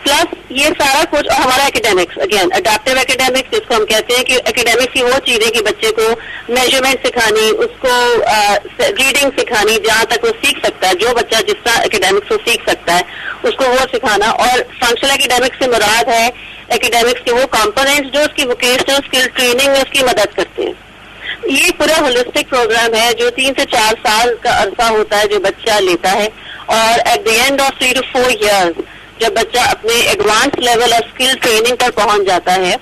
پلس یہ سارا کچھ, اور ہمارا اکیڈیمکس اگین اڈیپٹیو اکیڈیمکس جس کو ہم کہتے ہیں کہ اکیڈیمکس کی وہ چیزیں کہ بچے کو میجرمنٹ سکھانی, اس کو ریڈنگ سکھانی جہاں تک وہ سیکھ سکتا ہے, جو بچہ جس طرح اکیڈیمکس کو سیکھ سکتا ہے اس کو وہ سکھانا. اور فنکشنل اکیڈیمکس سے مراد ہے اکیڈیمکس کے وہ کمپوننٹس جو اس کی ووکیشنل اسکل ٹریننگ میں اس کی مدد کرتے ہیں. یہ پورا ہولسٹک پروگرام ہے جو 3 سے 4 سال کا عرصہ ہوتا ہے جو بچہ لیتا ہے, اور at the end of 3 to 4 years جب بچہ اپنے advance level of skill training پر پہنچ جاتا ہے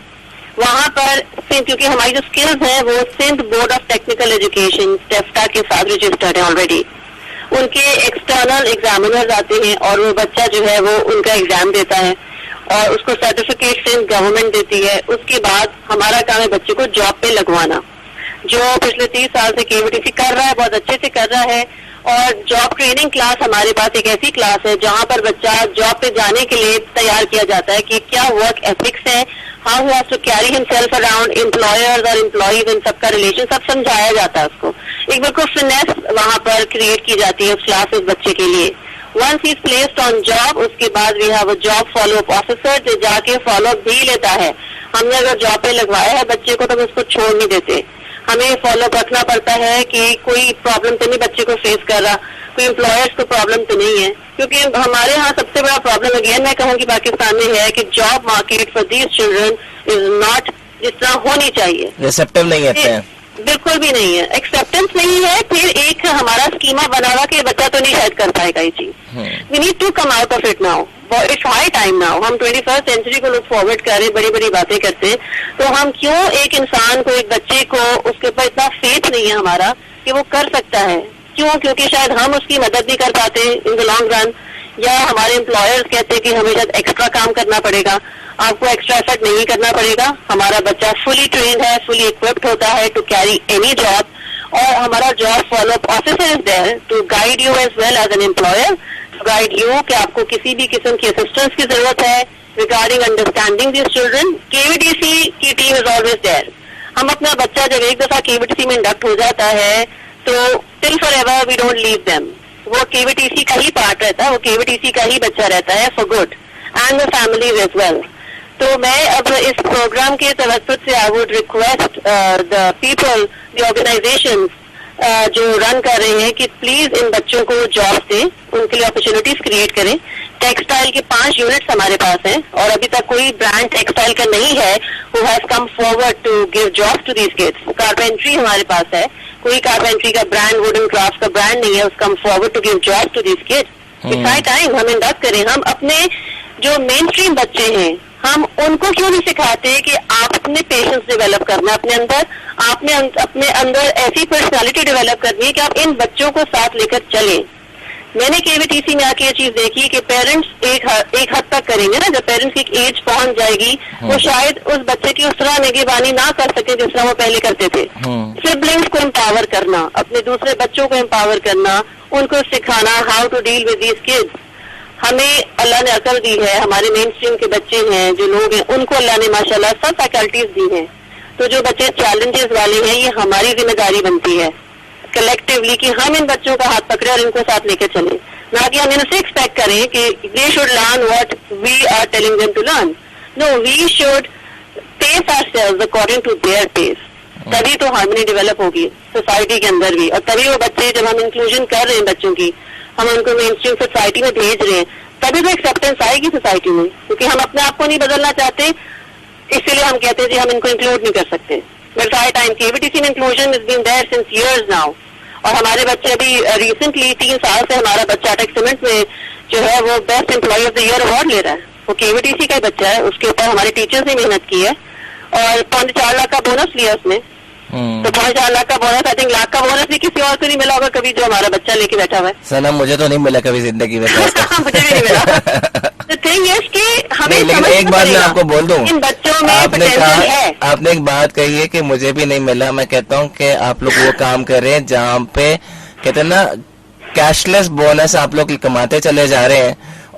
وہاں پر کیونکہ ہماری جو اسکلز ہیں وہ Sindh board of technical education ٹیفٹا کے ساتھ رجسٹرڈ ہیں آلریڈی. ان کے ایکسٹرنل ایگزامینرز آتے ہیں اور وہ بچہ جو ہے وہ ان کا ایگزام دیتا ہے اور اس کو سرٹیفکیٹ سندھ گورنمنٹ دیتی ہے. اس کے بعد ہمارا کام ہے بچے کو جاب پہ لگوانا. جو پچھلے 30 سال سے KVTC کر رہا ہے بہت اچھے سے کر رہا ہے. اور جاب ٹریننگ کلاس ہمارے پاس ایک ایسی کلاس ہے جہاں پر بچہ جاب پہ جانے کے لیے تیار کیا جاتا ہے کہ کیا ورک ایتھکس ہے, how he has to carry himself around employers اور امپلائیز, ان سب کا ریلیشن سب سمجھایا جاتا ہے اس کو. ایک بالکل فنیس وہاں پر کریٹ کی جاتی ہے اس کلاس اس بچے کے لیے. Once he is placed on job, اس کے بعد we have a job follow up officer جو جا کے فالو اپ بھی لیتا ہے. ہم نے اگر جاب پہ لگوایا ہے بچے کو تو ہم اس کو چھوڑ نہیں دیتے, ہمیں فالو اپ رکھنا پڑتا ہے کہ کوئی پرابلم تو نہیں بچے کو فیس کر رہا, کوئی امپلائرس کو پرابلم تو نہیں ہے. کیونکہ ہمارے ہاں سب سے بڑا پرابلم اگین میں کہوں کہ پاکستان میں ہے کہ job market for these children is not جس طرح ہونی چاہیے. ریسپٹیو نہیں ہوتے ہیں, بالکل بھی نہیں ہے, ایکسیپٹینس نہیں ہے. پھر ایک ہمارا اسکیما بنا ہوا کہ بچہ تو نہیں شاید کر پائے گا یہ چیز. We need to come out of it now, it's high time now. ہم 21st سینچری کو لک فارورڈ کر رہے ہیں, بڑی بڑی باتیں کرتے ہیں, تو ہم کیوں ایک انسان کو, ایک بچے کو اس کے اوپر اتنا فیتھ نہیں ہے ہمارا کہ وہ کر سکتا ہے. کیوں؟ کیونکہ شاید ہم اس کی مدد نہیں کر پاتے ان دا لانگ رن, یا ہمارے امپلائرز کہتے ہیں کہ ہمیں شاید ایکسٹرا کام کرنا پڑے گا, آپ کو ایکسٹرا ایفرٹ نہیں کرنا پڑے گا. ہمارا بچہ فلی ٹرینڈ ہے, فلی اکوپڈ ہوتا ہے ٹو کیری اینی جاب, اور ہمارا job follow up officer is there to guide you as well as an employer, to guide you کہ آپ کو کسی بھی قسم کی اسسٹنس کی ضرورت ہے regarding understanding these children. KVTC کی ٹیم از آلویز دیئر. ہم اپنا بچہ جب ایک دفعہ KVTC میں انڈکٹ ہو جاتا ہے تو till forever we don't leave them. وہ KVTC کا ہی پارٹ رہتا ہے, وہ KVTC کا ہی بچہ رہتا ہے for good and the families as well. تو میں اب اس پروگرام کے توسط سے I would request the people, the organisations جو رن کر رہے ہیں کہ پلیز ان بچوں کو جاب دیں, ان کے لیے اپرچونیٹیز کریٹ کریں. ٹیکسٹائل کے 5 یونٹس ہمارے پاس ہیں اور ابھی تک کوئی برانڈ ٹیکسٹائل کا نہیں ہے who has come forward to give jobs to these kids. Carpentry ہمارے پاس ہے, کوئی کارپینٹری کا برانڈ, ووڈن کرافٹ کا برانڈ نہیں ہے, اس come forward to give jobs to these kids. It's high time ہم انڈکٹ کریں. ہم اپنے جو مین اسٹریم بچے ہیں ہم ان کو کیوں نہیں سکھاتے کہ آپ اپنے پیشنس ڈیولپ کرنا, اپنے اندر آپ نے اپنے اندر ایسی پرسنالٹی ڈیولپ کرنی ہے کہ آپ ان بچوں کو ساتھ لے کر چلیں. میں نے KVTC میں آ کے یہ چیز دیکھی کہ پیرنٹس ایک حد تک کریں گے نا, جب پیرنٹس کی ایک ایج پہنچ جائے گی وہ شاید اس بچے کی اس طرح نگہبانی نہ کر سکے جس طرح وہ پہلے کرتے تھے. سبلنگس کو امپاور کرنا, اپنے دوسرے بچوں کو امپاور کرنا, ان کو سکھانا how to deal with these kids. ہمیں اللہ نے عقل دی ہے, ہمارے مین اسٹریم کے بچے ہیں جو لوگ ہیں ان کو اللہ نے ماشاءاللہ سب فیکلٹیز دی ہیں. تو جو بچے چیلنجز والے ہیں یہ ہماری ذمہ داری بنتی ہے کلیکٹیولی کہ ہم ان بچوں کا ہاتھ پکڑے اور ان کو ساتھ لے کے چلیں, نہ کہ ہم ان سے ایکسپیکٹ کریں کہ they should learn what we are telling them to learn. No, we should pace ourselves according to their pace. تبھی تو ہارمنی ڈیولپ ہوگی سوسائٹی کے اندر بھی, اور تبھی وہ بچے جب ہم انکلوژن کر رہے ہیں بچوں کی, ہم ان کو مین اسٹریم سوسائٹی میں بھیج رہے ہیں, تبھی تو ایکسیپٹینس آئے گی سوسائٹی میں. کیونکہ ہم اپنے آپ کو نہیں بدلنا چاہتے, اسی لیے ہم کہتے ہیں جی ہم ان کو انکلوڈ نہیں کر سکتے. But high time. KVTC میں inclusion is been there since years now, اور ہمارے بچے ابھی ریسنٹلی 3 سال سے ہمارا بچہ ٹیک سیمنٹ میں جو ہے وہ best employee of the year award لے رہا ہے. وہ KVTC کا بچہ ہے, اس کے اوپر ہمارے ٹیچرز نے محنت کی ہے اور 4 لاکھ کا بونس لیا اس نے. تو 4 لاکھ کا بونس, آئی تھنک لاکھ کا بونس بھی کسی اور کو نہیں ملا ہوگا کبھی جو ہمارا بچہ لے کے بیٹھا ہوا ہے. سنم مجھے تو نہیں ملا کبھی زندگی میں. مجھے بھی نہیں ملا. لیکن ایک بات میں آپ کو بول دوں, ان بچوں میں آپ نے ایک بات کہی ہے کہ مجھے بھی نہیں ملا. میں کہتا ہوں کہ آپ لوگ وہ کام کر رہے ہیں جہاں پہ کہتے ہیں نا کیش لیس بونس آپ لوگ کماتے چلے جا رہے ہیں,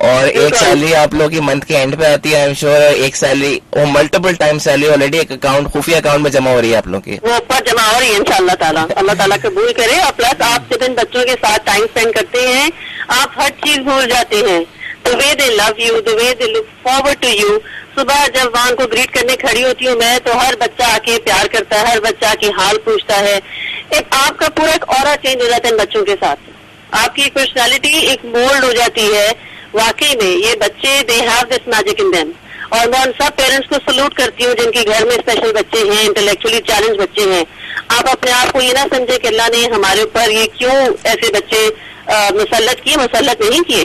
اور ایک سیلری آپ لوگ کی منتھ کے اینڈ پہ آتی ہے. آئی ایم شیور ایک سیلری وہ ملٹیپل ٹائم سیلری آلریڈی ایک اکاؤنٹ, خفیہ اکاؤنٹ میں جمع ہو رہی ہے آپ لوگ کی, وہ اوپر جمع ہو رہی ہے انشاءاللہ تعالیٰ. اللہ تعالیٰ قبول کرے. اور پلس آپ جب ان بچوں کے ساتھ ٹائم اسپینڈ کرتے ہیں آپ ہر چیز بھول جاتے ہیں. the way they love you, the way they look forward to you. صبح جب وہاں کو گریٹ کرنے کھڑی ہوتی ہوں میں تو ہر بچہ آ کے پیار کرتا ہے, ہر بچہ آ کے حال پوچھتا ہے. آپ کا پورا ایک اورا چینج ہو جاتا ہے ان بچوں کے ساتھ, آپ کی پرسنالٹی ایک مولڈ ہو جاتی ہے. واقعی میں یہ بچے they have this magic in them. اور میں ان سب پیرنٹس کو سلوٹ کرتی ہوں جن کے گھر میں اسپیشل بچے ہیں, انٹلیکچولی چیلنج بچے ہیں. آپ اپنے آپ کو یہ نہ سمجھے کہ اللہ نے ہمارے اوپر یہ کیوں ایسے بچے مسلط کیے. مسلط نہیں کیے,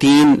3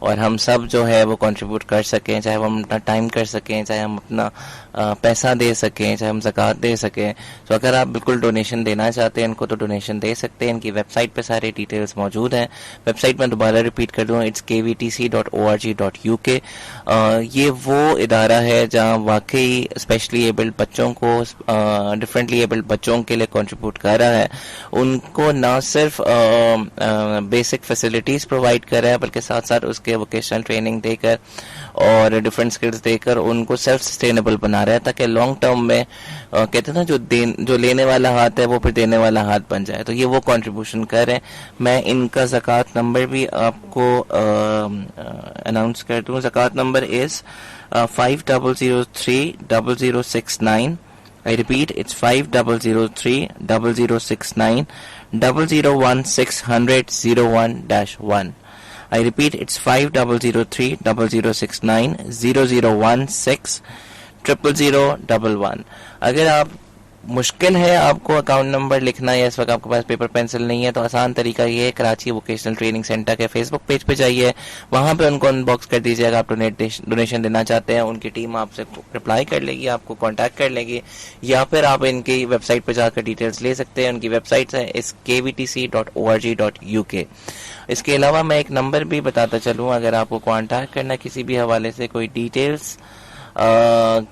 اور ہم سب جو ہے وہ کنٹریبیوٹ کر سکیں, چاہے وہ ہم اپنا ٹائم کر سکیں, چاہے ہم اپنا پیسہ دے سکیں, چاہے ہم زکوٰۃ دے سکیں. تو اگر آپ بالکل ڈونیشن دینا چاہتے ہیں ان کو تو ڈونیشن دے سکتے ہیں. ان کی ویب سائٹ پہ سارے ڈیٹیلز موجود ہیں. ویب سائٹ میں دوبارہ ریپیٹ کر دوں, اٹس kvtc.org.uk. یہ وہ ادارہ ہے جہاں واقعی اسپیشلی ایبلڈ بچوں کو, ڈفرینٹلی ایبلڈ بچوں کے لیے کنٹریبیوٹ کر رہا ہے. ان کو نہ صرف بیسک فیسلٹیز پرووائڈ کر رہا ہے بلکہ ساتھ ساتھ اس کے ووکیشنل ٹریننگ دے کر اور ڈفرینٹ اسکلز دے کر ان کو سیلف سسٹینیبل بنا رہا ہے, تاکہ لانگ ٹرم میں کہتے ہیں نا جو لینے والا ہاتھ ہے وہ پھر دینے والا ہاتھ بن جائے. تو یہ وہ کنٹریبیوشن کر رہے ہیں. میں ان کا زکوٰۃ نمبر بھی آپ کو اناؤنس کر دوں. زکوٰۃ number is 50030069. I repeat, it's 50030069 001-600-01-1. I repeat, it's 50030069 001-600-01-1. اگر آپ مشکل ہے آپ کو اکاؤنٹ نمبر لکھنا یا اس وقت آپ کے پاس پیپر پینسل نہیں ہے, تو آسان طریقہ یہ ہے, کراچی ووکیشنل ٹریننگ سینٹر کے فیس بک پیج پہ جائیے, وہاں پہ ان کو ان باکس کر دیجیے. اگر آپ ڈونیشن دینا چاہتے ہیں ان کی ٹیم آپ سے رپلائی کر لے گی, آپ کو کانٹیکٹ کر لے گی, یا پھر آپ ان کی ویب سائٹ پہ جا کر ڈیٹیلز لے سکتے ہیں. ان کی ویب سائٹ ہے kvtc.org.uk. اس کے علاوہ میں ایک نمبر بھی بتاتا چلوں, اگر آپ کو کانٹیکٹ کرنا کسی بھی حوالے سے, کوئی ڈیٹیلز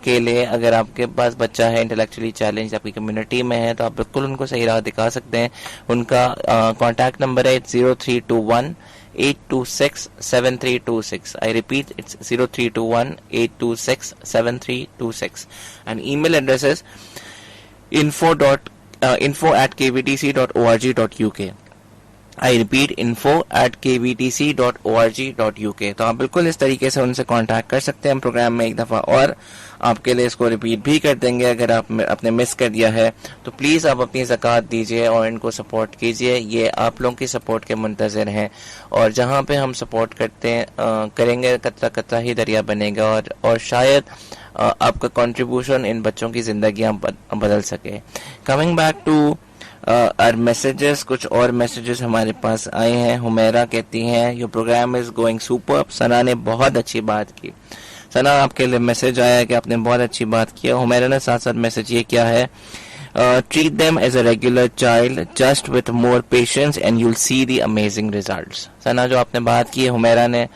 کے لیے, اگر آپ کے پاس بچہ ہے انٹلیکچولی چیلنج آپ کی کمیونٹی میں ہے, تو آپ بالکل ان کو صحیح راہ دکھا سکتے ہیں. ان کا کانٹیکٹ نمبر ہے 0321-826-7326. I repeat, it's 0321-826-7326. And email address is info@kvtc.org.uk. I repeat, info@kvtc.org.uk. تو آپ بالکل اس طریقے سے ان سے کانٹیکٹ کر سکتے ہیں. ہم پروگرام میں ایک دفعہ اور آپ کے لیے اس کو ریپیٹ بھی کر دیں گے. اگر آپ نے مس کر دیا ہے تو پلیز آپ اپنی زکوٰۃ دیجیے اور ان کو سپورٹ کیجیے. یہ آپ لوگوں کی سپورٹ کے منتظر ہیں, اور جہاں پہ ہم سپورٹ کریں گے قطرہ قطرہ ہی دریا بنے گا, اور شاید آپ کا کنٹریبیوشن ان بچوں کی زندگیاں بدل سکے. کمنگ بیک ٹو اور میسیجز, کچھ اور میسیجز ہمارے پاس آئے ہیں. حمیرہ کہتی ہیں your program is going super. Sana نے بہت اچھی بات کی. ثنا, آپ کے لیے میسج آیا کہ آپ نے بہت اچھی بات کی. حمیرہ نے ساتھ ساتھ میسج یہ کیا ہے, treat them as a regular child just with more patience and you will see the amazing results. Sana, جو آپ نے بات کی ہے, حمیرہ نے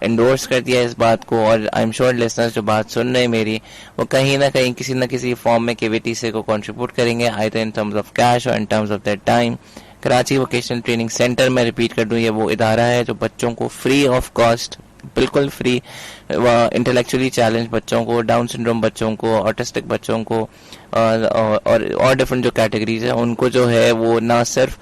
انڈورس کر دیا اس بات کو, اور آئی ایم شیور لسنرز جو بات سن رہے ہیں میری, وہ کہیں نہ کہیں کسی نہ کسی فارم میں KVTC کو کنٹریبیوٹ کریں گے, either in terms of cash or in terms of their time. Karachi vocational training centre, میں ریپیٹ کر دوں, یہ وہ ادارہ ہے جو بچوں کو فری آف کاسٹ, بالکل فری, انٹلیکچولی چیلنج بچوں کو, ڈاؤن سنڈروم بچوں کو, آٹسٹک بچوں کو, اور ڈفرنٹ جو کیٹیگریز ہیں ان کو جو ہے وہ نہ صرف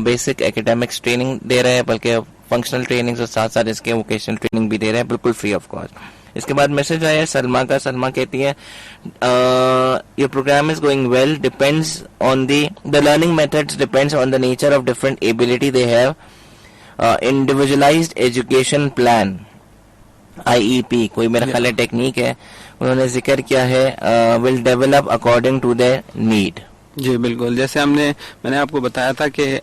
بیسک ایکیڈیمکس ٹریننگ دے رہے ہیں بلکہ فنکشنل ٹریننگ اور ساتھ ساتھ اس کے ووکیشنل ٹریننگ بھی دے رہے ہیں, بالکل فری آف کاسٹ. اس کے بعد میسج آیا ہے سلما کا. سلما کہتی ہے your program is going well, depends on the learning methods depends on the nature of different ability they have. Individualised education plan IEP, کوئی میرا خیال ہے ٹیکنیک ہے, انہوں نے ذکر کیا ہے, will develop according to their need. جی بالکل, جیسے میں نے آپ کو بتایا تھا کہ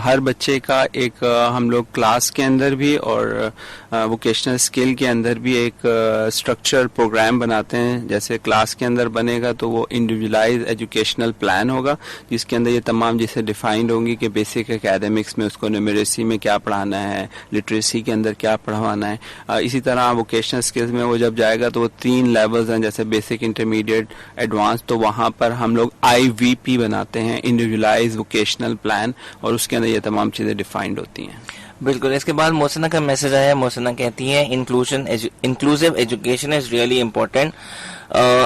ہر بچے کا ایک ہم لوگ کلاس کے اندر بھی اور ووکیشنل اسکل کے اندر بھی ایک اسٹرکچر پروگرام بناتے ہیں. جیسے کلاس کے اندر بنے گا تو وہ انڈیویجولائز ایجوکیشنل پلان ہوگا, جس کے اندر یہ تمام جیسے ڈیفائنڈ ہوں گی کہ بیسک اکیڈمکس میں اس کو نیومریسی میں کیا پڑھانا ہے, لٹریسی کے اندر کیا پڑھوانا ہے. اسی طرح ووکیشنل اسکلز میں وہ جب جائے گا تو وہ 3 لیولز ہیں, جیسے بیسک, انٹرمیڈیٹ, ایڈوانس. تو وہاں پر ہم لوگ IVP بناتے ہیں, انڈیویجولائز ووکیشنل پلان, اور اس کے اندر یہ تمام چیزیں ڈیفائنڈ ہوتی ہیں. بالکل. اس کے بعد محسنہ کا میسج آیا. محسنہ کہتی ہیں inclusive education is really important.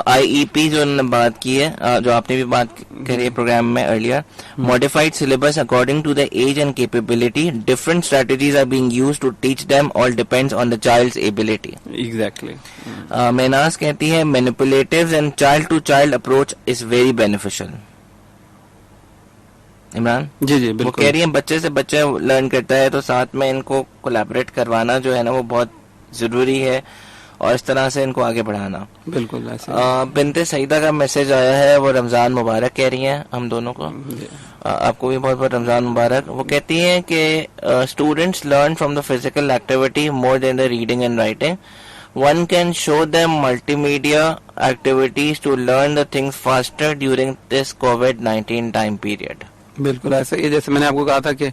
IEP جو انہوں نے بات کی ہے, جو آپ نے بھی بات کری ہے پروگرام میں earlier, modified syllabus according to the age and capability, different strategies are being used to teach them, all depends on the child's ability. Exactly. Minaz کہتی ہے manipulatives and child to child approach is very beneficial. Imran جی بالکل, وہ کہہ رہی ہیں بچے سے بچہ لرن کرتا ہے, تو ساتھ میں ان کو کولیبریٹ کروانا جو ہے نا وہ بہت ضروری ہے, اور اس طرح سے ان کو آگے بڑھانا. بالکل ایسے بنت سعیدہ کا میسج آیا ہے, وہ رمضان مبارک کہہ رہی ہیں ہم دونوں کو, آپ کو بھی بہت بہت رمضان مبارک. وہ کہتی ہیں کہ students learn from the physical activity more than the reading and writing. One can show them multimedia activities to learn the things faster during this COVID-19 time period. بالکل ایسا ہی, جیسے میں نے آپ کو کہا تھا کہ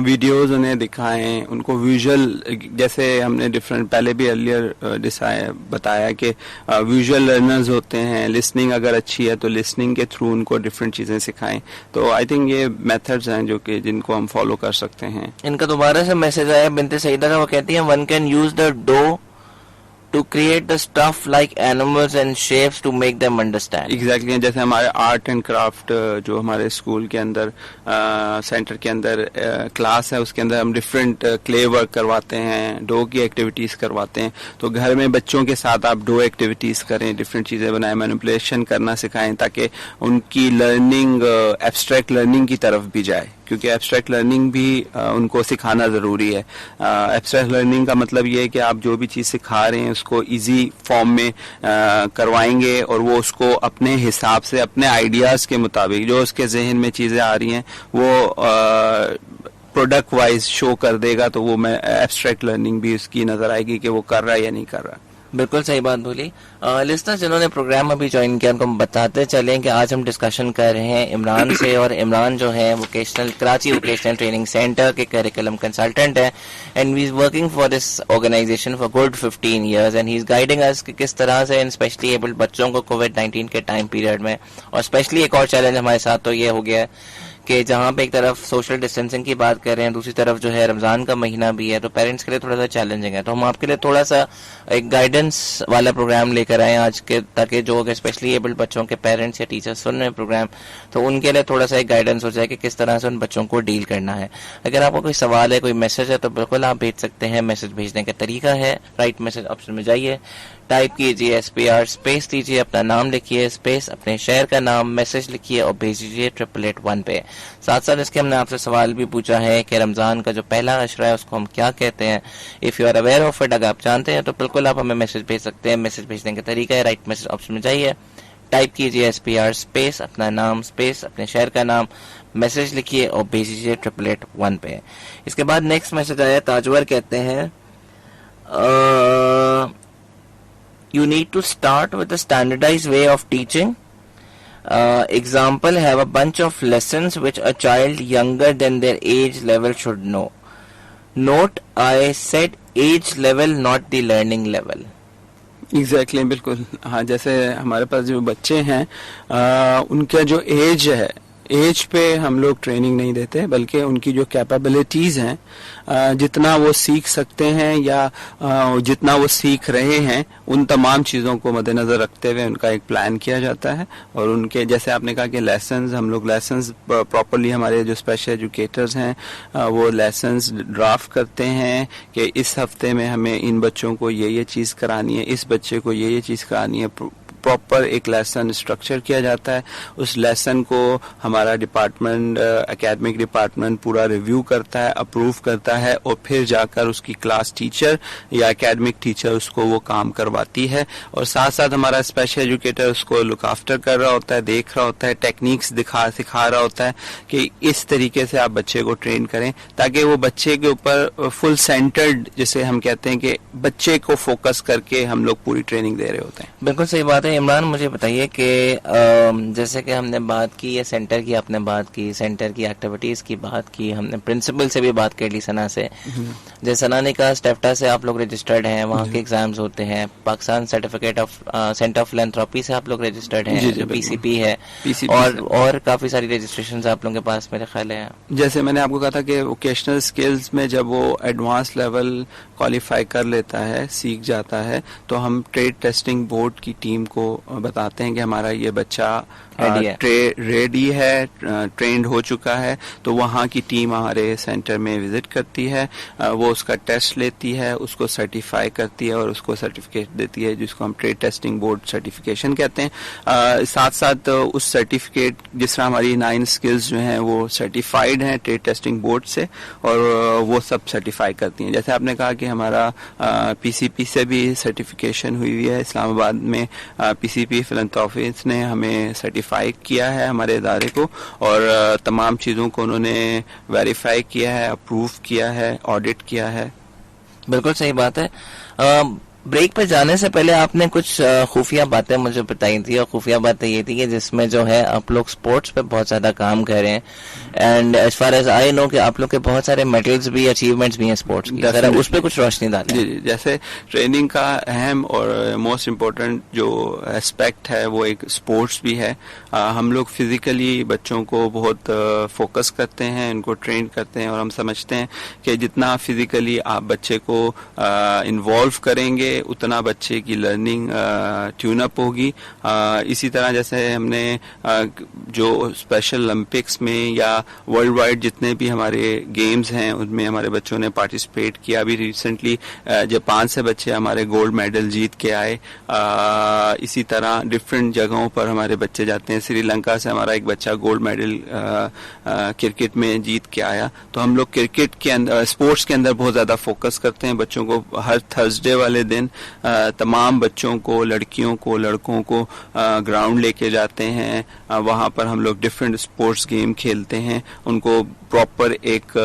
ویڈیوز انہیں دکھائیں, ان کو ویژول, جیسے ہم نے ڈفرینٹ پہلے بھی ارلیئر بتایا کہ ویژول لرنرز ہوتے ہیں, لسننگ اگر اچھی ہے تو لسننگ کے تھرو ان کو ڈفرینٹ چیزیں سکھائیں. تو آئی تھنک یہ میتھڈز ہیں جو کہ جن کو ہم فالو کر سکتے ہیں. ان کا دوبارہ سے میسج آیا بنت سعیدہ کا, وہ کہتی ہیں one can use the dough to create the stuff like animals and shapes to make them understand. Exactly, جیسے ہمارے آرٹ اینڈ کرافٹ جو ہمارے اسکول کے اندر سینٹر کے اندر کلاس ہے, اس کے اندر ہم ڈفرینٹ کلے ورک کرواتے ہیں, ڈو کی ایکٹیویٹیز کرواتے ہیں. تو گھر میں بچوں کے ساتھ آپ ڈو ایکٹیویٹیز کریں, ڈفرینٹ چیزیں بنائیں, مینیپولیشن کرنا سکھائیں, تاکہ ان کی لرننگ ایبسٹریکٹ لرننگ کی طرف بھی جائے, کیونکہ ایبسٹریکٹ لرننگ بھی ان کو سکھانا ضروری ہے. ایبسٹریکٹ لرننگ کا مطلب یہ ہے کہ آپ جو بھی چیز سکھا رہے ہیں اس کو ایزی فارم میں کروائیں گے, اور وہ اس کو اپنے حساب سے, اپنے آئیڈیاز کے مطابق جو اس کے ذہن میں چیزیں آ رہی ہیں وہ پروڈکٹ وائز شو کر دے گا. تو وہ میں ایبسٹریکٹ لرننگ بھی اس کی نظر آئے گی کہ وہ کر رہا ہے یا نہیں کر رہا. بالکل صحیح بات بولی. لسنر جنہوں نے پروگرام ابھی جوائن کیا ان کو ہم بتاتے چلیں کہ آج ہم ڈسکشن کر رہے ہیں عمران سے, اور عمران جو ہے کراچی ووکیشنل ٹریننگ سینٹر کے کریکولم کنسلٹنٹ ہے, and he is working for this organisation for good 15 years, and he is guiding us کہ کس طرح سے اسپیشلی ایبلڈ بچوں کو کووڈ-19 کے ٹائم پیریڈ میں, اور اسپیشلی ایک اور چیلنج ہمارے ساتھ تو یہ ہو گیا ہے کہ جہاں پہ ایک طرف سوشل ڈسٹینسنگ کی بات کر رہے ہیں, دوسری طرف جو ہے رمضان کا مہینہ بھی ہے, تو پیرنٹس کے لیے تھوڑا سا چیلنجنگ ہے. تو ہم آپ کے لیے تھوڑا سا ایک گائیڈنس والا پروگرام لے کر آئے آج کے, تاکہ جو اسپیشلی ایبلڈ بچوں کے پیرنٹس یا ٹیچر سن رہے ہیں پروگرام, تو ان کے لیے تھوڑا سا ایک گائیڈنس ہو جائے کہ کس طرح سے ان بچوں کو ڈیل کرنا ہے. اگر آپ کو کوئی سوال ہے, کوئی میسج ہے, تو بالکل آپ بھیج سکتے ہیں. میسج بھیجنے کا طریقہ ہے رائٹ میسج آپشن میں جائیے, ٹائپ کیجیے SPR اسپیس دیجیے, اپنا نام لکھیے, اسپیس اپنے شہر کا نام, میسج لکھیے اور بھیج دیجیے 888 پہ. ساتھ ساتھ اس کے ہم نے آپ سے سوال بھی پوچھا ہے کہ رمضان کا جو پہلا عشرہ ہے اس کو ہم کیا کہتے ہیں. If you are aware of it, اگر آپ جانتے ہیں تو بالکل آپ ہمیں میسج بھیج سکتے ہیں. میسج بھیجنے کا طریقہ ہے رائٹ میسج آپشن میں جائیے, ٹائپ کیجیے SPR اسپیس اپنا نام, اسپیس اپنے شہر کا نام, میسج لکھیے اور بھیج دیجیے 888 پہ. اس کے بعد نیکسٹ میسج آیا, تاجور کہتے ہیں you need to start with a standardized way of teaching. Example, have a bunch of lessons which a child younger than their age level should know. Note, I said age level, not the learning level. Exactly, بالکل. ہاں, جیسے ہمارے پاس جو بچے ہیں ان کا جو age ہے, ایج پہ ہم لوگ ٹریننگ نہیں دیتے, بلکہ ان کی جو کیپیبلٹیز ہیں, جتنا وہ سیکھ سکتے ہیں یا جتنا وہ سیکھ رہے ہیں, ان تمام چیزوں کو مد نظر رکھتے ہوئے ان کا ایک پلان کیا جاتا ہے. اور ان کے, جیسے آپ نے کہا کہ لیسنز, ہم لوگ لیسنز پراپرلی, ہمارے جو اسپیشل ایجوکیٹرز ہیں وہ لیسنز ڈرافٹ کرتے ہیں کہ اس ہفتے میں ہمیں ان بچوں کو یہ چیز کرانی ہے, اس بچے کو یہ چیز کرانی ہے. پراپر ایک لیسن اسٹرکچر کیا جاتا ہے. اس لیسن کو ہمارا ڈپارٹمنٹ, اکیڈمک ڈپارٹمنٹ پورا ریویو کرتا ہے, اپروو کرتا ہے, اور پھر جا کر اس کی کلاس ٹیچر یا اکیڈمک ٹیچر اس کو وہ کام کرواتی ہے. اور ساتھ ساتھ ہمارا اسپیشل ایجوکیٹر اس کو لک آفٹر کر رہا ہوتا ہے, دیکھ رہا ہوتا ہے, ٹیکنیکس سکھا رہا ہوتا ہے کہ اس طریقے سے آپ بچے کو ٹرین کریں, تاکہ وہ بچے کے اوپر فل سینٹرڈ, جسے ہم کہتے ہیں کہ بچے کو فوکس کر کے ہم لوگ پوری ٹریننگ دے رہے ہوتے ہیں. بالکل صحیح بات ہے. عمران, مجھے بتائیے کہ جیسے کہ ہم نے بات کی, یا سینٹر کی آپ نے بات کی, سینٹر کی ایکٹیویٹیز کی بات کی, ہم نے پرنسپل سے بھی بات کر لی, ثنا سے. جیسے ثنا نے کہا اسٹیفٹا سے آپ لوگ رجسٹرڈ ہیں, وہاں کے ایگزامز ہوتے ہیں. Pakistan certificate of centre of philanthropy سے آپ لوگ رجسٹرڈ ہیں, جو PCP ہے, اور کافی ساری رجسٹریشنز آپ لوگوں کے پاس میرے خیال ہے. جیسے میں نے آپ کو کہا تھا کہ ووکیشنل اسکلز میں جب وہ ایڈوانس لیول کوالیفائی کر لیتا ہے, سیکھ جاتا ہے, تو ہم ٹریڈ ٹیسٹنگ بورڈ کی ٹیم کو بتاتے ہیں کہ ہمارا یہ بچہ ریڈی ہے, ٹرینڈ ہو چکا ہے, تو وہاں کی ٹیم ہمارے سینٹر میں وزٹ کرتی ہے, وہ اس کا ٹیسٹ لیتی ہے, اس کو سرٹیفائی کرتی ہے اور اس کو سرٹیفکیٹ دیتی ہے, جس کو ہم ٹریڈ ٹیسٹنگ بورڈ سرٹیفکیشن کہتے ہیں. ساتھ ساتھ اس سرٹیفکیٹ, جس طرح ہماری 9 اسکلز جو ہیں وہ سرٹیفائڈ ہیں ٹریڈ ٹیسٹنگ بورڈ سے, اور وہ سب سرٹیفائی کرتی ہیں. جیسے آپ نے کہا کہ ہمارا پی سی پی سے بھی سرٹیفکیشن ہوئی ہے. اسلام آباد میں پی سی پی فلنتھروپیز نے ہمیں سرٹیفائی کیا ہے ہمارے ادارے کو, اور تمام چیزوں کو انہوں نے ویریفائی کیا ہے, اپروو کیا ہے, آڈٹ کیا ہے. بالکل صحیح بات ہے. بریک پہ جانے سے پہلے آپ نے کچھ خفیہ باتیں مجھے بتائی تھی, اور خفیہ باتیں یہ تھی کہ جس میں جو ہے آپ لوگ سپورٹس پہ بہت زیادہ کام کر رہے ہیں, and as far as I know کہ آپ لوگ کے بہت سارے میڈلز بھی, اچیومنٹس بھی ہیں سپورٹس کی. ذرا اس پہ کچھ روشنی ڈالیں. جی, جیسے ٹریننگ کا اہم اور موسٹ امپورٹنٹ جو اسپیکٹ ہے وہ ایک سپورٹس بھی ہے. ہم لوگ فزیکلی بچوں کو بہت فوکس کرتے ہیں, ان کو ٹرین کرتے ہیں, اور ہم سمجھتے ہیں کہ جتنا فزیکلی آپ بچے کو انوالو کریں گے اتنا بچے کی لرننگ ٹیون اپ ہوگی. اسی طرح جیسے ہم نے جو اسپیشل اولمپکس میں یا ورلڈ وائڈ جتنے بھی ہمارے گیمز ہیں ان میں ہمارے بچوں نے پارٹیسپیٹ کیا. ابھی ریسنٹلی جاپان سے بچے ہمارے گولڈ میڈل جیت کے آئے. اسی طرح ڈفرینٹ جگہوں پر ہمارے بچے جاتے ہیں. سری لنکا سے ہمارا ایک بچہ گولڈ میڈل کرکٹ میں جیت کے آیا. تو ہم لوگ کرکٹ کے اندر, اسپورٹس کے اندر بہت زیادہ فوکس کرتے ہیں. بچوں کو ہر تھرسڈے والے دن تمام بچوں کو, لڑکیوں کو, لڑکوں کو گراؤنڈ لے کے جاتے ہیں. وہاں پر ہم لوگ ڈفرینٹ اسپورٹس گیم کھیلتے ہیں. ان کو پراپر ایک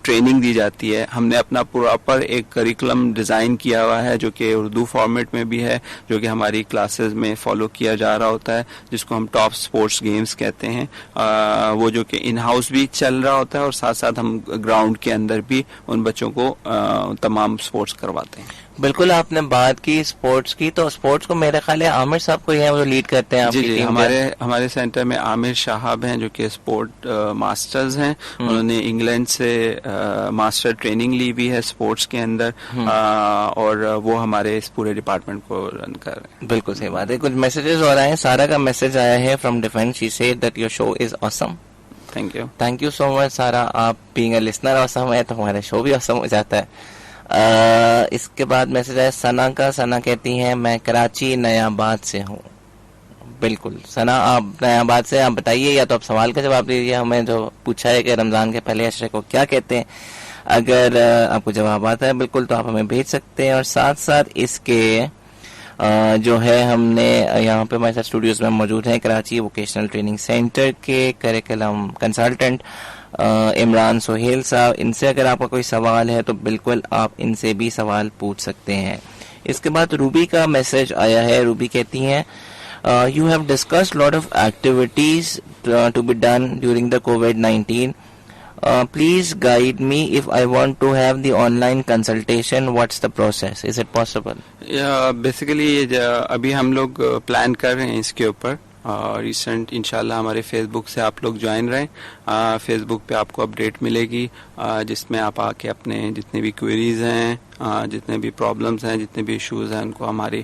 ٹریننگ دی جاتی ہے. ہم نے اپنا پراپر ایک کریکولم ڈیزائن کیا ہوا ہے جو کہ اردو فارمیٹ میں بھی ہے, جو کہ ہماری کلاسز میں فالو کیا جا رہا ہوتا ہے, جس کو ہم ٹاپ اسپورٹس گیمز کہتے ہیں. وہ جو کہ ان ہاؤس بھی چل رہا ہوتا ہے, اور ساتھ ساتھ ہم گراؤنڈ کے اندر بھی ان بچوں کو تمام اسپورٹس کرواتے ہیں. بالکل آپ نے بات کی اسپورٹس کی, تو اسپورٹس کو میرے خیال ہے عامر صاحب کو یہ وہ لیڈ کرتے ہیں. جی, ہمارے سینٹر میں عامر شہاب ہیں جو کہ اسپورٹ ماسٹرز ہیں. انہوں نے انگلینڈ سے ماسٹر ٹریننگ لی بھی ہے اسپورٹس کے اندر, اور وہ ہمارے اس پورے ڈپارٹمنٹ کو رن کر رہے ہیں. بالکل صحیح بات ہے. کچھ میسیجز ہو رہے ہیں. سارا کا میسج آیا ہے from Defence. She said that your show is awesome. Thank you so much Sara. آپ بینگ اے لسنر آسم ہے تو ہمارا شو بھی آسم ہو جاتا ہے. اس کے بعد میسج ہے ثنا کا. ثنا کہتی ہیں میں کراچی نیا آباد سے ہوں. بالکل ثنا, آپ نیا آباد سے, آپ بتائیے, یا تو آپ سوال کا جواب دیجیے. ہمیں جو پوچھا ہے کہ رمضان کے پہلے عشرے کو کیا کہتے ہیں, اگر آپ کو جواب آتا ہے بالکل تو آپ ہمیں بھیج سکتے ہیں. اور ساتھ ساتھ اس کے جو ہے ہم نے یہاں پہ ہمارے ساتھ اسٹوڈیوز میں موجود ہیں کراچی ووکیشنل ٹریننگ سینٹر کے کریکولم کنسلٹنٹ عمران سہیل صاحب. ان سے اگر آپ کا کوئی سوال ہے تو بالکل آپ ان سے بھی سوال پوچھ سکتے ہیں. اس کے بعد روبی کا میسج آیا ہے. روبی کہتی ہیں you have discussed lot of activities to be done during the کووڈ-19. Please guide me if I want to have the online consultation. What's the process? Is it possible? Basically ابھی ہم لوگ plan کر رہے ہیں اس کے اوپر. ریسنٹ انشاءاللہ ہمارے فیس بک سے آپ لوگ جوائن رہیں. فیس بک پہ آپ کو اپڈیٹ ملے گی جس میں آپ آ کے اپنے جتنے بھی کوئریز ہیں, جتنے بھی پرابلمس ہیں, جتنے بھی ایشوز ہیں, ان کو ہماری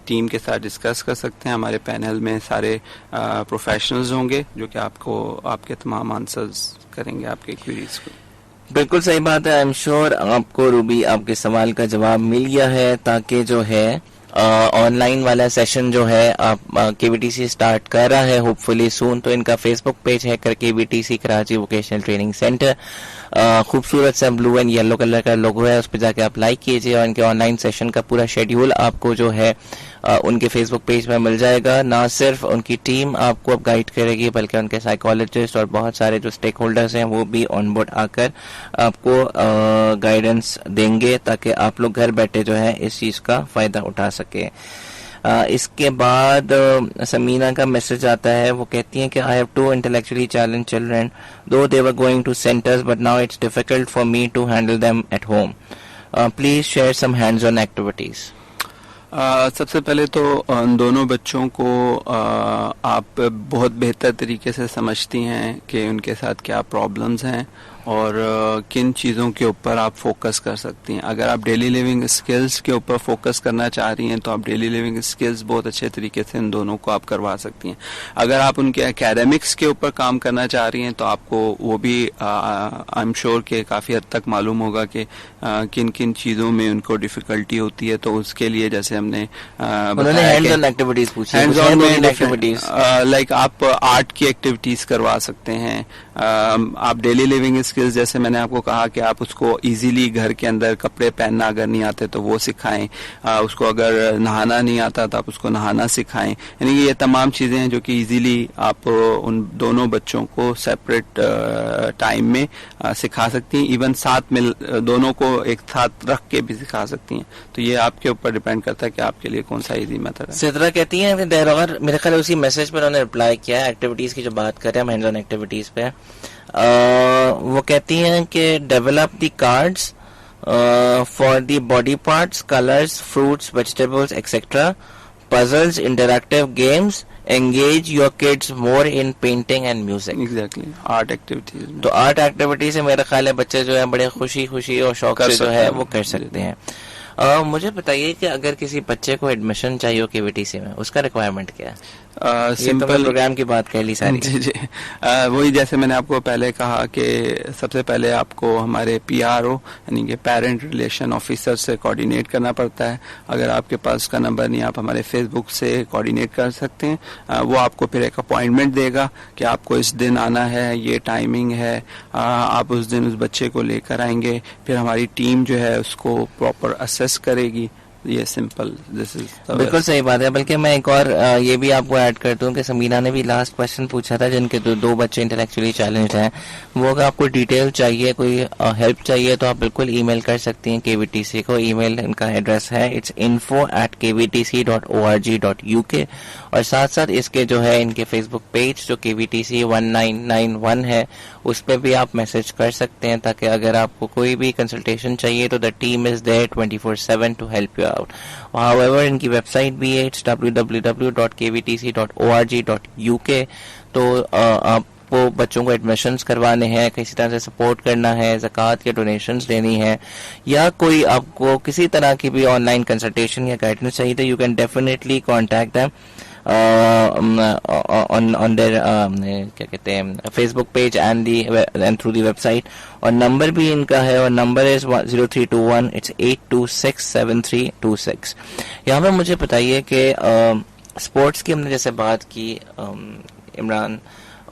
ٹیم کے ساتھ ڈسکس کر سکتے ہیں. ہمارے پینل میں سارے پروفیشنلز ہوں گے جو کہ آپ کو آپ کے تمام آنسرز کریں گے آپ کے کوئریز کو. بالکل صحیح بات ہے. آئی ایم شیور آپ کو روبی آپ کے سوال کا جواب مل گیا ہے, تاکہ جو ہے آن لائن والا سیشن جو ہے آپ کے وی ٹی سی اسٹارٹ کر رہا ہے ہوپ فلی سون. تو ان کا فیس بک پیج ہے K V T C Karachi vocational training centre. خوبصورت سا بلو اینڈ یلو کلر کا لوگو ہے, اس پہ جا کے آپ لائک کیجیے, اور ان کے آن لائن سیشن کا پورا شیڈیول آپ کو جو ہے ان کے فیس بک پیج میں مل جائے گا. نہ صرف ان کی ٹیم آپ کو اب گائیڈ کرے گی, بلکہ ان کے سائیکالوجسٹ اور بہت سارے جو اسٹیک ہولڈرز ہیں وہ بھی آن بورڈ آ کر آپ کو گائیڈنس دیں گے, تاکہ آپ لوگ گھر بیٹھے جو ہے اس چیز کا فائدہ اٹھا سکیں. اس کے بعد سمینا کا میسج آتا ہے. وہ کہتی ہیں کہ I have 2 intellectually challenged children, though they were going to centers, but now it's difficult for me to handle them at home. Please share some hands-on activities. سب سے پہلے تو ان دونوں بچوں کو آپ بہت بہتر طریقے سے سمجھتی ہیں کہ ان کے ساتھ کیا پرابلمز ہیں, اور کن چیزوں کے اوپر آپ فوکس کر سکتی ہیں. اگر آپ ڈیلی لیونگ اسکلز کے اوپر فوکس کرنا چاہ رہی ہیں تو آپ ڈیلی لیونگ اسکلز بہت اچھے طریقے سے ان دونوں کو آپ کروا سکتی ہیں. اگر آپ ان کے اکیڈمکس کے اوپر کام کرنا چاہ رہی ہیں تو آپ کو وہ بھی آئی ایم شیور کہ کافی حد تک معلوم ہوگا کہ کن کن چیزوں میں ان کو ڈیفیکلٹی ہوتی ہے. تو اس کے لیے جیسے ہم نے ہینڈز آن ایکٹیویٹیز پوچھی، ہینڈز آن میں ایکٹیویٹیز لائک آپ آرٹ کی ایکٹیویٹیز کروا سکتے ہیں. آپ ڈیلی لیونگ اسکلز جیسے میں نے آپ کو کہا کہ آپ اس کو ایزیلی گھر کے اندر کپڑے پہننا اگر نہیں آتے تو وہ سکھائیں. اس کو اگر نہانا نہیں آتا تو آپ اس کو نہانا سکھائیں. یعنی کہ یہ تمام چیزیں ہیں جو کہ ایزیلی آپ ان دونوں بچوں کو سیپریٹ ٹائم میں سکھا سکتی ہیں. ایون ساتھ میں دونوں کو ایک ساتھ رکھ کے بھی سکھا سکتی ہیں. تو یہ آپ کے اوپر ڈیپینڈ کرتا ہے کہ آپ کے لیے کون سا ایزی میتھڈ ہے. سدرا کہتی ہیں کہ دیر اور میرے خیال اسی میسج پہ انہوں نے رپلائی کیا ہے ایکٹیویٹیز کی جو بات کر رہے ہیں ہم ہینڈز آن ایکٹیویٹیز پہ. وہ کہتی ہیں کہ develop the cards for the body parts, colours, fruits, vegetables etcetera, puzzles, interactive games, engage your kids more in painting and music. Exactly art activities. تو آرٹ ایکٹیویٹی سے میرا خیال ہے بچے جو ہے بڑے خوشی اور شوق سے جو ہے وہ کر سکتے ہیں. مجھے بتائیے کہ اگر کسی بچے کو ایڈمیشن چاہیے ہو KVTC میں اس کا ریکوائرمنٹ کیا ہے؟ سمپل پروگرام کی بات کہہ لی ساری. جی وہی جیسے میں نے آپ کو پہلے کہا کہ سب سے پہلے آپ کو ہمارے PRO یعنی کہ پیرنٹ ریلیشن آفیسر سے کوآرڈینیٹ کرنا پڑتا ہے. اگر آپ کے پاس اس کا نمبر نہیں آپ ہمارے فیس بک سے کوآرڈینیٹ کر سکتے ہیں. وہ آپ کو پھر ایک اپوائنٹمنٹ دے گا کہ آپ کو اس دن آنا ہے، یہ ٹائمنگ ہے. آپ اس دن اس بچے کو لے کر آئیں گے، پھر ہماری ٹیم جو ہے اس کو پراپر اسیس کرے گی. یہ سمپل دس از بالکل صحیح بات ہے. بلکہ میں ایک اور یہ بھی آپ کو ایڈ کرتا ہوں کہ سمیرہ نے بھی لاسٹ کوشچن پوچھا تھا جن کے دو بچے انٹلیکچولی چیلنجڈ ہیں. وہ اگر آپ کو ڈیٹیل چاہیے، کوئی ہیلپ چاہیے تو آپ بالکل ای میل کر سکتی ہیں KVTC کو. ای میل ان کا ایڈریس ہے اٹس info@kvtc.org.uk اور ساتھ ساتھ اس کے جو ہے ان کے فیس بک پیج جو KVTC 1991 ہے اس پہ بھی آپ میسج کر سکتے ہیں تاکہ اگر آپ کو کوئی بھی کنسلٹیشن چاہیے تو the team is there 24/7 to help you out. However ان کی ویب سائٹ بھی ہے www.kvtc.org.uk. تو آپ کو بچوں کو ایڈمیشنز کروانے ہیں، کسی طرح سے سپورٹ کرنا ہے، زکوٰۃ کے ڈونیشنز دینی ہے، یا کوئی آپ کو کسی طرح کی بھی آن لائن کنسلٹیشن یا گائیڈنس چاہیے تو you can definitely contact them on their کیا کہتے ہیں Facebook page and through the website. اور نمبر بھی ان کا ہے اور نمبر از 0321 8267326. یہاں پہ مجھے بتائیے کہ اسپورٹس کی ہم نے جیسے بات کی عمران،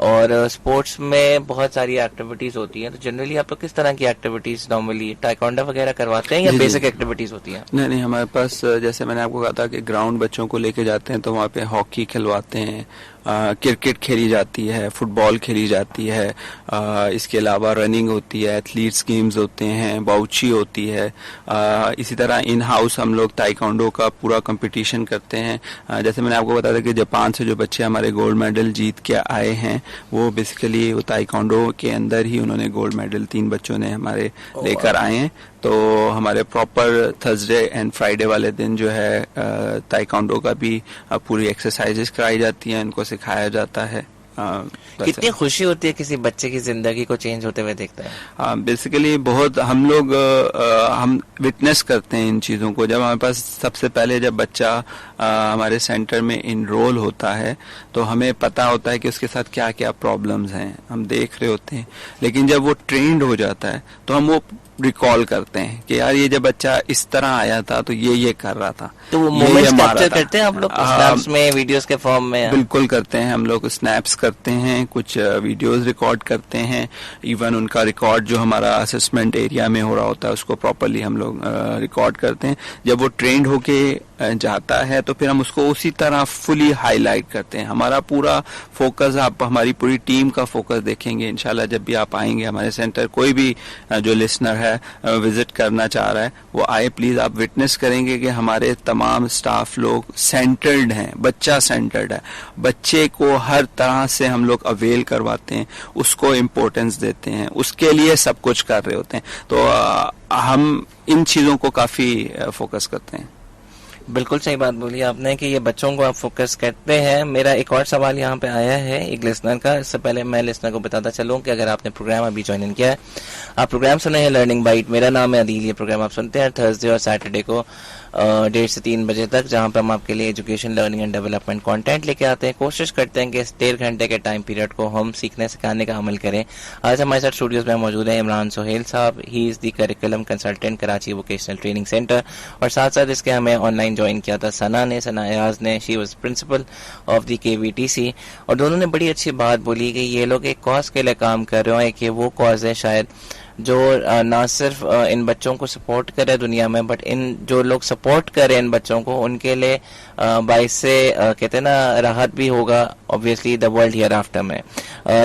اور اسپورٹس میں بہت ساری ایکٹیویٹیز ہوتی ہیں، تو جنرلی آپ لوگ کس طرح کی ایکٹیویٹیز نارملی ٹائیکوانڈو وغیرہ کرواتے ہیں یا بیسک ایکٹیویٹیز ہوتی ہیں؟ نہیں ہمارے پاس جیسے میں نے آپ کو کہا تھا کہ گراؤنڈ بچوں کو لے کے جاتے ہیں تو وہاں پہ ہاکی کھلواتے ہیں، کرکٹ کھیلی جاتی ہے، فٹ بال کھیلی جاتی ہے، اس کے علاوہ رننگ ہوتی ہے، ایتھلیٹس گیمز ہوتے ہیں، باؤچی ہوتی ہے. اسی طرح ان ہاؤس ہم لوگ تائیکوانڈو کا پورا کمپٹیشن کرتے ہیں. جیسے میں نے آپ کو بتایا تھا کہ جاپان سے جو بچے ہمارے گولڈ میڈل جیت کے آئے ہیں وہ بیسیکلی وہ تائیکوانڈو کے اندر ہی انہوں نے گولڈ میڈل 3 بچوں نے ہمارے لے کر آئے ہیں. تو ہمارے پراپر تھرسڈے اینڈ فرائیڈے والے دن جو ہے تائیکوانڈو کا بھی پوری ایکسرسائزز کرائی جاتی ہیں، ان کو سکھایا جاتا ہے. کتنی خوشی ہوتی ہے کسی بچے کی زندگی کو چینج ہوتے ہوئے دیکھتا ہے؟ بیسیکلی بہت ہم لوگ ہم وٹنس کرتے ہیں ان چیزوں کو. جب ہمارے پاس سب سے پہلے جب بچہ ہمارے سینٹر میں انرول ہوتا ہے تو ہمیں پتا ہوتا ہے کہ اس کے ساتھ کیا کیا پرابلمز ہیں، ہم دیکھ رہے ہوتے ہیں. لیکن جب وہ ٹرینڈ ہو جاتا ہے تو ہم وہ ریکال کرتے ہیں کہ یار یہ جب بچہ اس طرح آیا تھا تو یہ کر رہا تھا. تو وہ مومنٹس کیپچر کرتے ہیں آپ لوگ اسنیپس میں، ویڈیوز کے فارم میں؟ بالکل کرتے ہیں، ہم لوگ اسنیپس کرتے ہیں، کچھ ویڈیوز ریکارڈ کرتے ہیں. ایون ان کا ریکارڈ جو ہمارا اسسمنٹ ایریا میں ہو رہا ہوتا ہے اس کو پراپرلی ہم لوگ ریکارڈ کرتے ہیں. جب وہ ٹرینڈ ہو کے جاتا ہے تو پھر ہم اس کو اسی طرح فلی ہائی لائٹ کرتے ہیں. ہمارا پورا فوکس، آپ ہماری پوری ٹیم کا فوکس دیکھیں گے انشاءاللہ جب بھی آپ آئیں گے ہمارے سینٹر. کوئی بھی جو لسنر ہے وزٹ کرنا چاہ رہا ہے وہ آئے پلیز. آپ وٹنس کریں گے کہ ہمارے تمام اسٹاف لوگ سینٹرڈ ہیں، بچہ سینٹرڈ ہے. بچے کو ہر طرح سے ہم لوگ اویل کرواتے ہیں، اس کو امپورٹنس دیتے ہیں، اس کے لیے سب کچھ کر رہے ہوتے ہیں. تو ہم ان چیزوں کو کافی فوکس کرتے ہیں. بالکل صحیح بات بولی آپ نے کہ یہ بچوں کو آپ فوکس کرتے ہیں. میرا ایک اور سوال یہاں پہ آیا ہے ایک لسنر کا. اس سے پہلے میں لسنر کو بتاتا چلوں کہ اگر آپ نے پروگرام ابھی جوائن ان کیا ہے, آپ پروگرام سنے ہیں لرننگ بائٹ. میرا نام ہے عدیل. یہ پروگرام آپ سنتے ہیں تھرسڈے اور سیٹرڈے کو 1:30 سے 3 بجے تک, جہاں پہ ہم آپ کے لیے education, learning and development content لے کے آتے ہیں. کوشش کرتے ہیں کہ اس 1.5 گھنٹے کے ٹائم پیریڈ کو ہم سیکھنے سکھانے کا عمل کریں. آج ہمارے ساتھ اسٹوڈیوز میں موجود ہیں Imran Sohail Sahab. He is the curriculum consultant Karachi vocational training centre, اور ساتھ ساتھ اس کے ہمیں آن لائن جوائن کیا تھا ثنا ایاز نے. She was principal of the KVTC, اور دونوں نے بڑی اچھی بات بولی کہ یہ لوگ ایک کاز کے لیے کام کر رہے ہیں کہ وہ کاز ہے شاید جو نہ صرف ان بچوں کو سپورٹ کرے دنیا میں, بٹ ان جو لوگ سپورٹ کریں ان بچوں کو ان کے لیے باعث سے کہتے ہیں نا راحت بھی ہوگا obviously the world hereafter میں.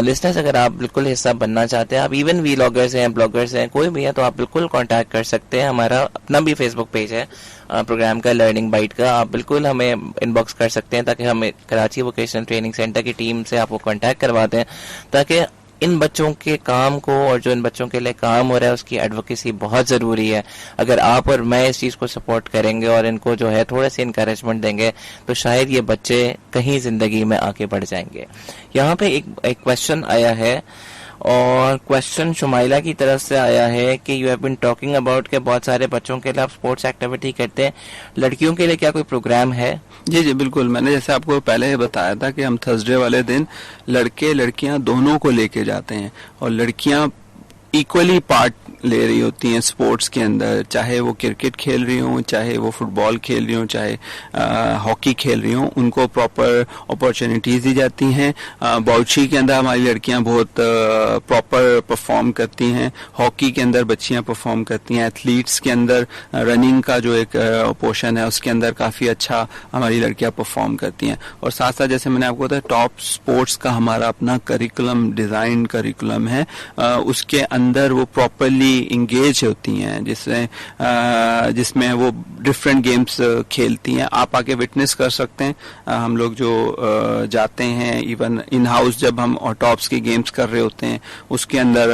لسنرز اگر آپ بالکل حصہ بننا چاہتے ہیں, آپ ایون ویلاگرز ہیں, بلاگرز ہیں, کوئی بھی ہے, تو آپ بالکل کانٹیکٹ کر سکتے ہیں. ہمارا اپنا بھی فیس بک پیج ہے پروگرام کا, لرننگ بائٹ کا. آپ بالکل ہمیں ان باکس کر سکتے ہیں تاکہ ہم کراچی ووکیشنل ٹریننگ سینٹر کی ٹیم سے آپ کو کانٹیکٹ کروا دیں, تاکہ ان بچوں کے کام کو اور جو ان بچوں کے لیے کام ہو رہا ہے اس کی ایڈوکیسی بہت ضروری ہے. اگر آپ اور میں اس چیز کو سپورٹ کریں گے اور ان کو جو ہے تھوڑے سے انکریجمنٹ دیں گے تو شاید یہ بچے کہیں زندگی میں آگے بڑھ جائیں گے. یہاں پہ ایک کویشچن آیا ہے, اور کویشچن شمائلہ کی طرف سے آیا ہے کہ you have been talking about کہ بہت سارے بچوں کے لیے آپ اسپورٹس ایکٹیویٹی کرتے ہیں, لڑکیوں کے لیے کیا کوئی پروگرام ہے؟ جی بالکل. میں نے جیسے آپ کو پہلے بتایا تھا کہ ہم تھرسڈے والے دن لڑکے لڑکیاں دونوں کو لے کے جاتے ہیں, اور لڑکیاں ایکولی پارٹ لے رہی ہوتی ہیں اسپورٹس کے اندر, چاہے وہ کرکٹ کھیل رہی ہوں, چاہے وہ فٹ بال کھیل رہی ہوں, چاہے ہاکی کھیل رہی ہوں. ان کو پراپر اپارچونیٹیز دی جاتی ہیں. باؤچی کے اندر ہماری لڑکیاں بہت پراپر پرفارم کرتی ہیں, ہاکی کے اندر بچیاں پرفارم کرتی ہیں, ایتھلیٹس کے اندر رننگ کا جو ایک پورشن ہے اس کے اندر کافی اچھا ہماری لڑکیاں پرفارم کرتی ہیں. اور ساتھ ساتھ جیسے میں نے آپ کو بتایا ٹاپ اسپورٹس کا ہمارا اپنا کریکولم, ڈیزائن کریکولم ہے, اس کے اندر وہ پراپرلی انگیج ہوتی ہیں, جس میں وہ ڈفرینٹ گیمز کھیلتی ہیں. آپ آ کے وٹنس کر سکتے ہیں. ہم لوگ جو جاتے ہیں ایون ان ہاؤس جب ہم ٹاپس کی گیمز کر رہے ہوتے ہیں اس کے اندر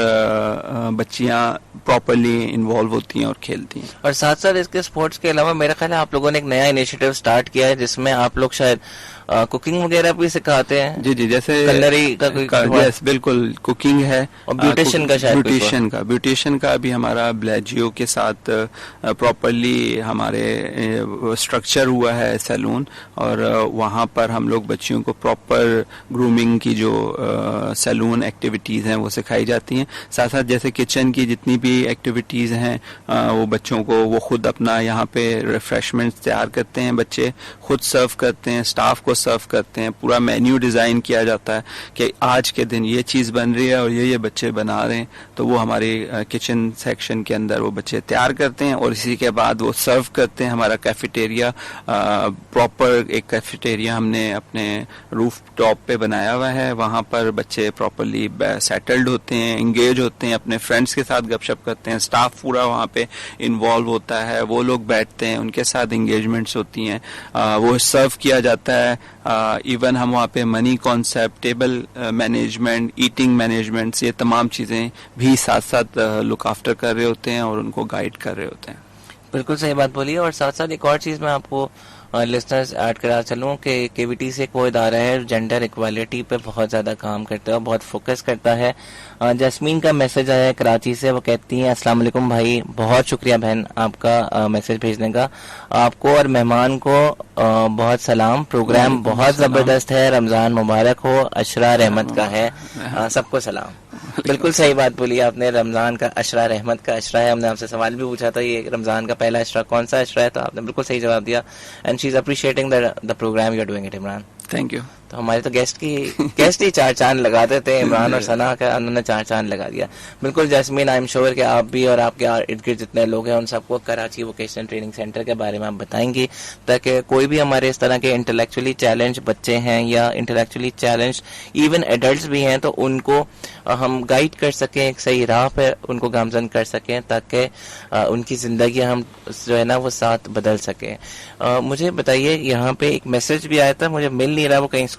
بچیاں پراپرلی انوالو ہوتی ہیں اور کھیلتی ہیں. اور ساتھ ساتھ اس کے اسپورٹس کے علاوہ میرا خیال ہے آپ لوگوں نے ایک نیا انیشیٹو سٹارٹ کیا ہے جس میں آپ لوگ شاید کوکنگ وغیرہ بھی سکھاتے ہیں. جی جیسے کلری کا یس بالکل کوکنگ ہے, اور بیوٹیشن کا شاید بیوٹیشن کا بھی ہمارا بلیجیو کے ساتھ پراپرلی ہمارے اسٹرکچر ہوا ہے سیلون, اور وہاں پر ہم لوگ بچیوں کو پراپر گرومنگ کی جو سیلون ایکٹیویٹیز ہیں وہ سکھائی جاتی ہیں. ساتھ ساتھ جیسے کچن کی جتنی بھی ایکٹیویٹیز ہیں وہ بچوں کو وہ خود اپنا یہاں پہ ریفریشمنٹس تیار کرتے ہیں, بچے خود سرو کرتے ہیں, اسٹاف کو سرو کرتے ہیں. پورا مینیو ڈیزائن کیا جاتا ہے کہ آج کے دن یہ چیز بن رہی ہے اور یہ بچے بنا رہے ہیں, تو وہ ہماری کچن سیکشن کے اندر وہ بچے تیار کرتے ہیں اور اسی کے بعد وہ سرو کرتے ہیں. ہمارا کیفیٹیریا پراپر ایک کیفیٹیریا ہم نے اپنے روف ٹاپ پہ بنایا ہوا ہے, وہاں پر بچے پراپرلی سیٹلڈ ہوتے ہیں, انگیج ہوتے ہیں, اپنے فرینڈس کے ساتھ گپ شپ کرتے ہیں, اسٹاف پورا وہاں پہ انوالو ہوتا ہے, وہ لوگ بیٹھتے ہیں, ان کے ساتھ انگیجمنٹس ہوتی ہیں, وہ سرو کیا جاتا ہے. ایون ہم وہاں پہ mini concept, table management, eating management, یہ تمام چیزیں بھی ساتھ ساتھ لک آفٹر کر رہے ہوتے ہیں اور ان کو گائیڈ کر رہے ہوتے ہیں. بالکل صحیح بات بولی. اور ساتھ ساتھ ایک اور چیز میں آپ کو لسنرز ایڈ کرا چلوں کہ KVTC سے کوئی ادارہ ہے جینڈر ایکوالٹی پہ بہت زیادہ کام کرتا ہے اور بہت فوکس کرتا ہے. جاسمین کا میسج آیا ہے کراچی سے, وہ کہتی ہیں السلام علیکم بھائی, بہت شکریہ بہن آپ کا میسج بھیجنے کا. آپ کو اور مہمان کو بہت سلام. پروگرام بہت زبردست ہے, رمضان مبارک ہو. اشرا رحمت کا ہے, سب کو سلام. بالکل صحیح بات بولی آپ نے, رمضان کا اشرا رحمت کا اشرا ہے. ہم نے آپ سے سوال بھی پوچھا تھا یہ رمضان کا پہلا اشرا کون سا اشرا ہے, تو آپ نے بالکل صحیح جواب دیا. And she is appreciating the programme you are doing it. Imran thank you. تو ہمارے تو گیسٹ ہی 4 چاند لگاتے تھے, عمران اور ثنا کا انہوں نے 4 چاند لگا دیا. بالکل جاسمین, آئی ایم شیور کہ آپ بھی اور آپ کے ارد گرد جتنے لوگ ہیں ان سب کو کراچی ووکیشنل ٹریننگ سینٹر کے بارے میں آپ بتائیں گی, تاکہ کوئی بھی ہمارے اس طرح کے انٹلیکچولی چیلنج بچے ہیں یا انٹلیکچولی چیلنج ایون ایڈلٹس بھی ہیں تو ان کو ہم گائیڈ کر سکیں, ایک صحیح راہ پہ ان کو گامزن کر سکیں, تاکہ ان کی زندگی ہم جو ہے نا وہ ساتھ بدل سکیں. مجھے بتائیے, یہاں پہ ایک میسج بھی آیا تھا, مجھے مل نہیں رہا, وہ کہیں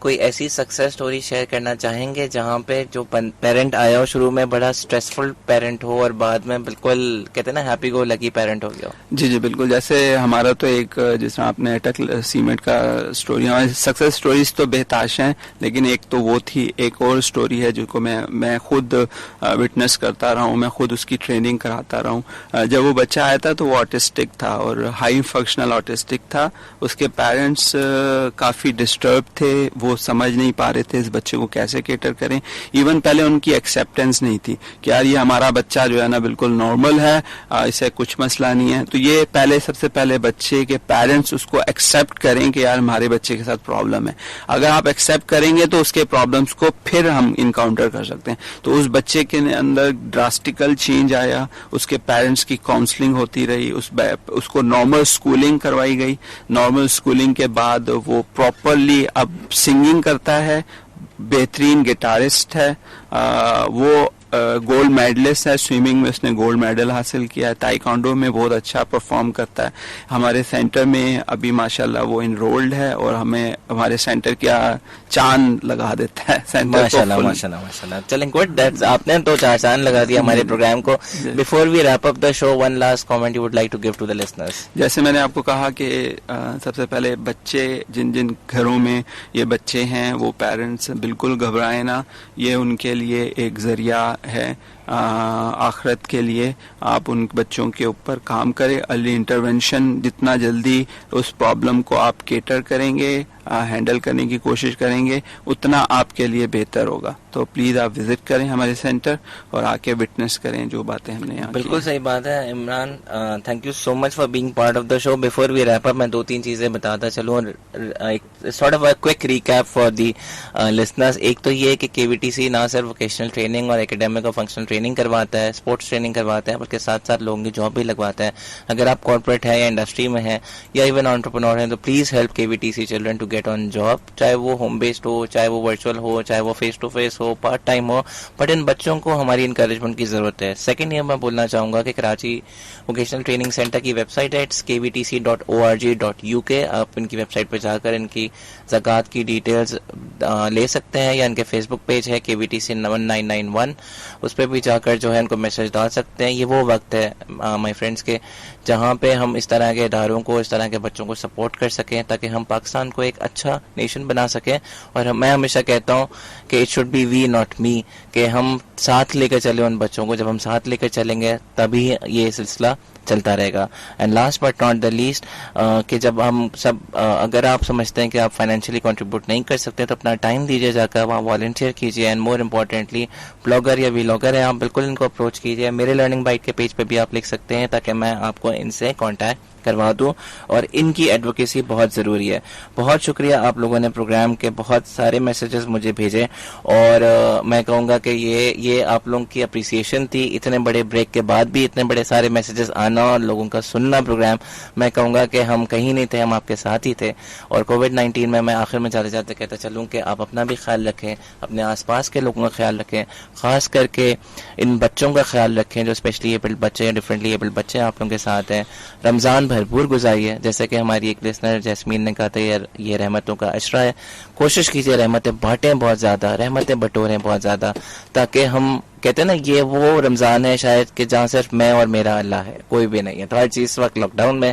کوئی ایسی سکسیس سٹوری شیئر کرنا چاہیں گے جہاں پہ جو پیرنٹ آیا ہو شروع میں بڑا اسٹریسفل پیرنٹ ہو اور بعد میں بالکل کہتے ہیں نا ہیپی گو لکی پیرنٹ ہو گیا ہو؟ جی بالکل. جیسے ہمارا تو ایک جس طرح آپ نے اٹک سیمنٹ کا اسٹوری, ہماری سکسیس اسٹوریز تو بہتاش ہیں, لیکن ایک تو وہ تھی, ایک اور اسٹوری ہے جو کو میں خود وٹنس کرتا رہا ہوں, میں خود اس کی ٹریننگ کراتا رہا ہوں. جب وہ بچہ آیا تھا تو وہ آٹسٹک تھا اور ہائی فنکشنل آٹسٹک تھا. اس کے پیرنٹس کافی ڈسٹرب تھے, وہ سمجھ نہیں پا رہے تھے اس بچے کو کیسے کیٹر کریں. ایون پہلے ان کی ایکسیپٹینس نہیں تھی کہ یار یہ ہمارا بچہ جو ہے نا بالکل نارمل ہے, اسے کچھ مسئلہ نہیں ہے. تو یہ سب سے پہلے بچے کے پیرنٹس اس کو ایکسیپٹ کریں کہ یار ہمارے بچے کے ساتھ پرابلم ہے. اگر آپ ایکسیپٹ کریں گے تو اس کے پرابلمس کو پھر ہم انکاؤنٹر کر سکتے ہیں. تو اس بچے کے اندر ڈراسٹیکل چینج آیا, اس کے پیرنٹس کی کاؤنسلنگ ہوتی رہی, اس کو نارمل اسکولنگ کروائی گئی. نارمل اسکولنگ کے بعد وہ پراپرلی اب سنگنگ کرتا ہے, بہترین گٹارسٹ ہے, وہ گولڈ میڈلسٹ ہے. سوئمنگ میں اس نے گولڈ میڈل حاصل کیا ہے, تائیکانڈو میں بہت اچھا پرفارم کرتا ہے. ہمارے سینٹر میں ابھی ماشاءاللہ وہ انرولڈ ہے اور ہمیں ہمارے سینٹر کیا چاند لگا دیتا ہے سینٹر. ماشاءاللہ ماشاءاللہ ماشاءاللہ. چلیں گڈ, آپ نے تو چار چاند لگا دیا ہمارے پروگرام کو. Before we wrap up the show, one last comment you would like to give to the listeners. جیسے میں نے آپ کو کہا کہ سب سے پہلے بچے جن گھروں میں یہ بچے ہیں وہ پیرنٹس بالکل گھبرائیں نہ, یہ ان کے لیے ایک ذریعہ ہے آخرت کے لیے. آپ ان بچوں کے اوپر کام کریں, ارلی انٹرونشن, جتنا جلدی اس پرابلم کو آپ کیٹر کریں گے, ہینڈل کرنے کی کوشش کریں گے, اتنا آپ کے لیے بہتر ہوگا. تو پلیز آپ وزٹ کریں ہمارے سینٹر اور آ کے وٹنس کریں جو باتیں ہم نے یہاں. بالکل صحیح بات ہے Imran, thank you so much for being part of the show. Before we wrap up میں 2-3 چیزیں بتاتا چلوں, sort of quick recap for the listeners. ایک تو یہ کہ KVTC نہ صرف ووکیشنل ٹریننگ اور اکیڈیمک اور فنکشنل ٹریننگ کرواتا ہے, اسپورٹس ٹریننگ کرواتا ہے, بلکہ ساتھ ساتھ لوگوں کی جاب بھی لگواتا ہے. اگر آپ کارپوریٹ ہے یا انڈسٹری میں ہیں یا ایون انٹرپرینور ہیں تو please help KVTC children to get on job, چاہے وہ ہوم بیسڈ ہو, چاہے وہ ورچوئل ہو, چاہے وہ فیس ٹو فیس ہو, پارٹ ٹائم ہو, بٹ ان بچوں کو ہماری انکریجمنٹ کی ضرورت ہے. سیکنڈ یہ میں بولنا چاہوں گا کہ کراچی ووکیشنل ٹریننگ سینٹر کی ویب سائٹ ہے kvtc.org.uk. آپ ان کی ویب سائٹ پہ جا کر ان کی زکوٰۃ کی ڈیٹیلز لے سکتے ہیں, یا ان کے فیس بک پیج ہے KVTC 1991, اس پہ بھی جا کر جو ہے ان کو میسج ڈال سکتے ہیں. یہ وہ وقت ہے مائی فرینڈس کے جہاں پہ ہم اس طرح کے اداروں کو, اس طرح کے بچوں کو سپورٹ کر سکیں تاکہ ہم پاکستان کو ایک اچھا نیشن بنا سکیں. اور میں ہمیشہ کہتا ہوں کہ it should be we not me, کہ ہم ساتھ لے کر چلیں ان بچوں کو. جب ہم ساتھ لے کر چلیں گے تبھی یہ سلسلہ چلتا رہے گا. And last but not the least, کہ جب ہم سب اگر آپ سمجھتے ہیں کہ آپ فائنینشلی کنٹریبیوٹ نہیں کر سکتے تو اپنا ٹائم دیجیے, جا کر وہاں والنٹیئر کیجیے. اینڈ مور امپورٹنٹلی بلاگر یا ویلاگر ہیں آپ, بالکل ان کو اپروچ کیجیے. میرے لرننگ بائٹ کے پیج پہ بھی آپ لکھ سکتے ہیں تاکہ میں آپ کو ان سے کانٹیکٹ کروا دوں, اور ان کی ایڈوکیسی بہت ضروری ہے. بہت شکریہ, آپ لوگوں نے پروگرام کے بہت سارے میسیجز مجھے بھیجے, اور میں کہوں گا کہ یہ آپ لوگوں کی اپریسیشن تھی. اتنے بڑے بریک کے بعد بھی اتنے بڑے سارے میسیجز آنا اور لوگوں کا سننا پروگرام, میں کہوں گا کہ ہم کہیں نہیں تھے, ہم آپ کے ساتھ ہی تھے. اور کووڈ-19 میں آخر میں جاتے جاتے کہتا چلوں کہ آپ اپنا بھی خیال رکھیں, اپنے آس پاس کے لوگوں کا خیال رکھیں, خاص کر کے ان بچوں کا خیال رکھیں جو اسپیشلی ایبلڈ بچے, ڈفرینٹلی ایبلڈ بچے آپ لوگوں کے ساتھ ہیں. رمضان بھرپور گزاری جیسے کہ ہماری ایک لسنر جیسمین نے کہا تھا, یہ رحمتوں کا عشرہ ہے. کوشش کیجیے رحمتیں بانٹیں بہت زیادہ, رحمتیں بٹوریں بہت زیادہ, تاکہ ہم کہتے ہیں نا یہ وہ رمضان ہے شاید کہ جہاں صرف میں اور میرا اللہ ہے, کوئی بھی نہیں ہے. تو ہر چیز اس وقت لاک ڈاؤن میں.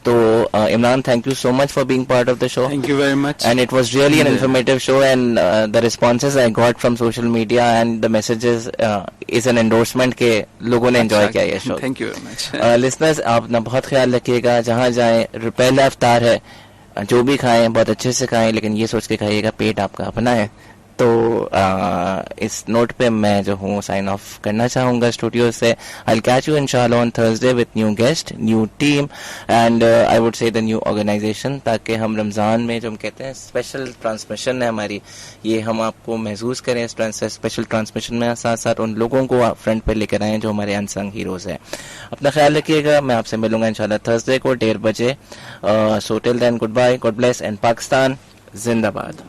تو Imran, thank you so much for being part of the show. Thank you very much. And it was really an informative show, and the responses I got from social media and the messages is an endorsement کہ لوگوں نے enjoy کیا یہ شو. Thank you very much. Listeners, آپ اپنا بہت خیال رکھیے گا, جہاں جائیں پہلا افطار ہے, جو بھی کھائیں بہت اچھے سے کھائیں, لیکن یہ سوچ کے کھائیے گا پیٹ آپ کا اپنا ہے. تو اس نوٹ پہ میں جو ہوں سائن آف کرنا چاہوں گا اسٹوڈیو سے. I'll catch you inshallah on Thursday with new guest, new team and I would say the new organization, تاکہ ہم رمضان میں جو ہم کہتے ہیں اسپیشل ٹرانسمیشن ہے ہماری, یہ ہم آپ کو محسوس کریں. اس اسپیشل ٹرانسمیشن میں ساتھ ساتھ ان لوگوں کو فرنٹ پہ لے کر آئیں جو ہمارے انسنگ ہیروز ہیں. اپنا خیال رکھیے گا, میں آپ سے ملوں گا انشاءاللہ تھرسڈے کو 1:30 بجے. So till then, goodbye, God bless and Pakistan زندہ باد.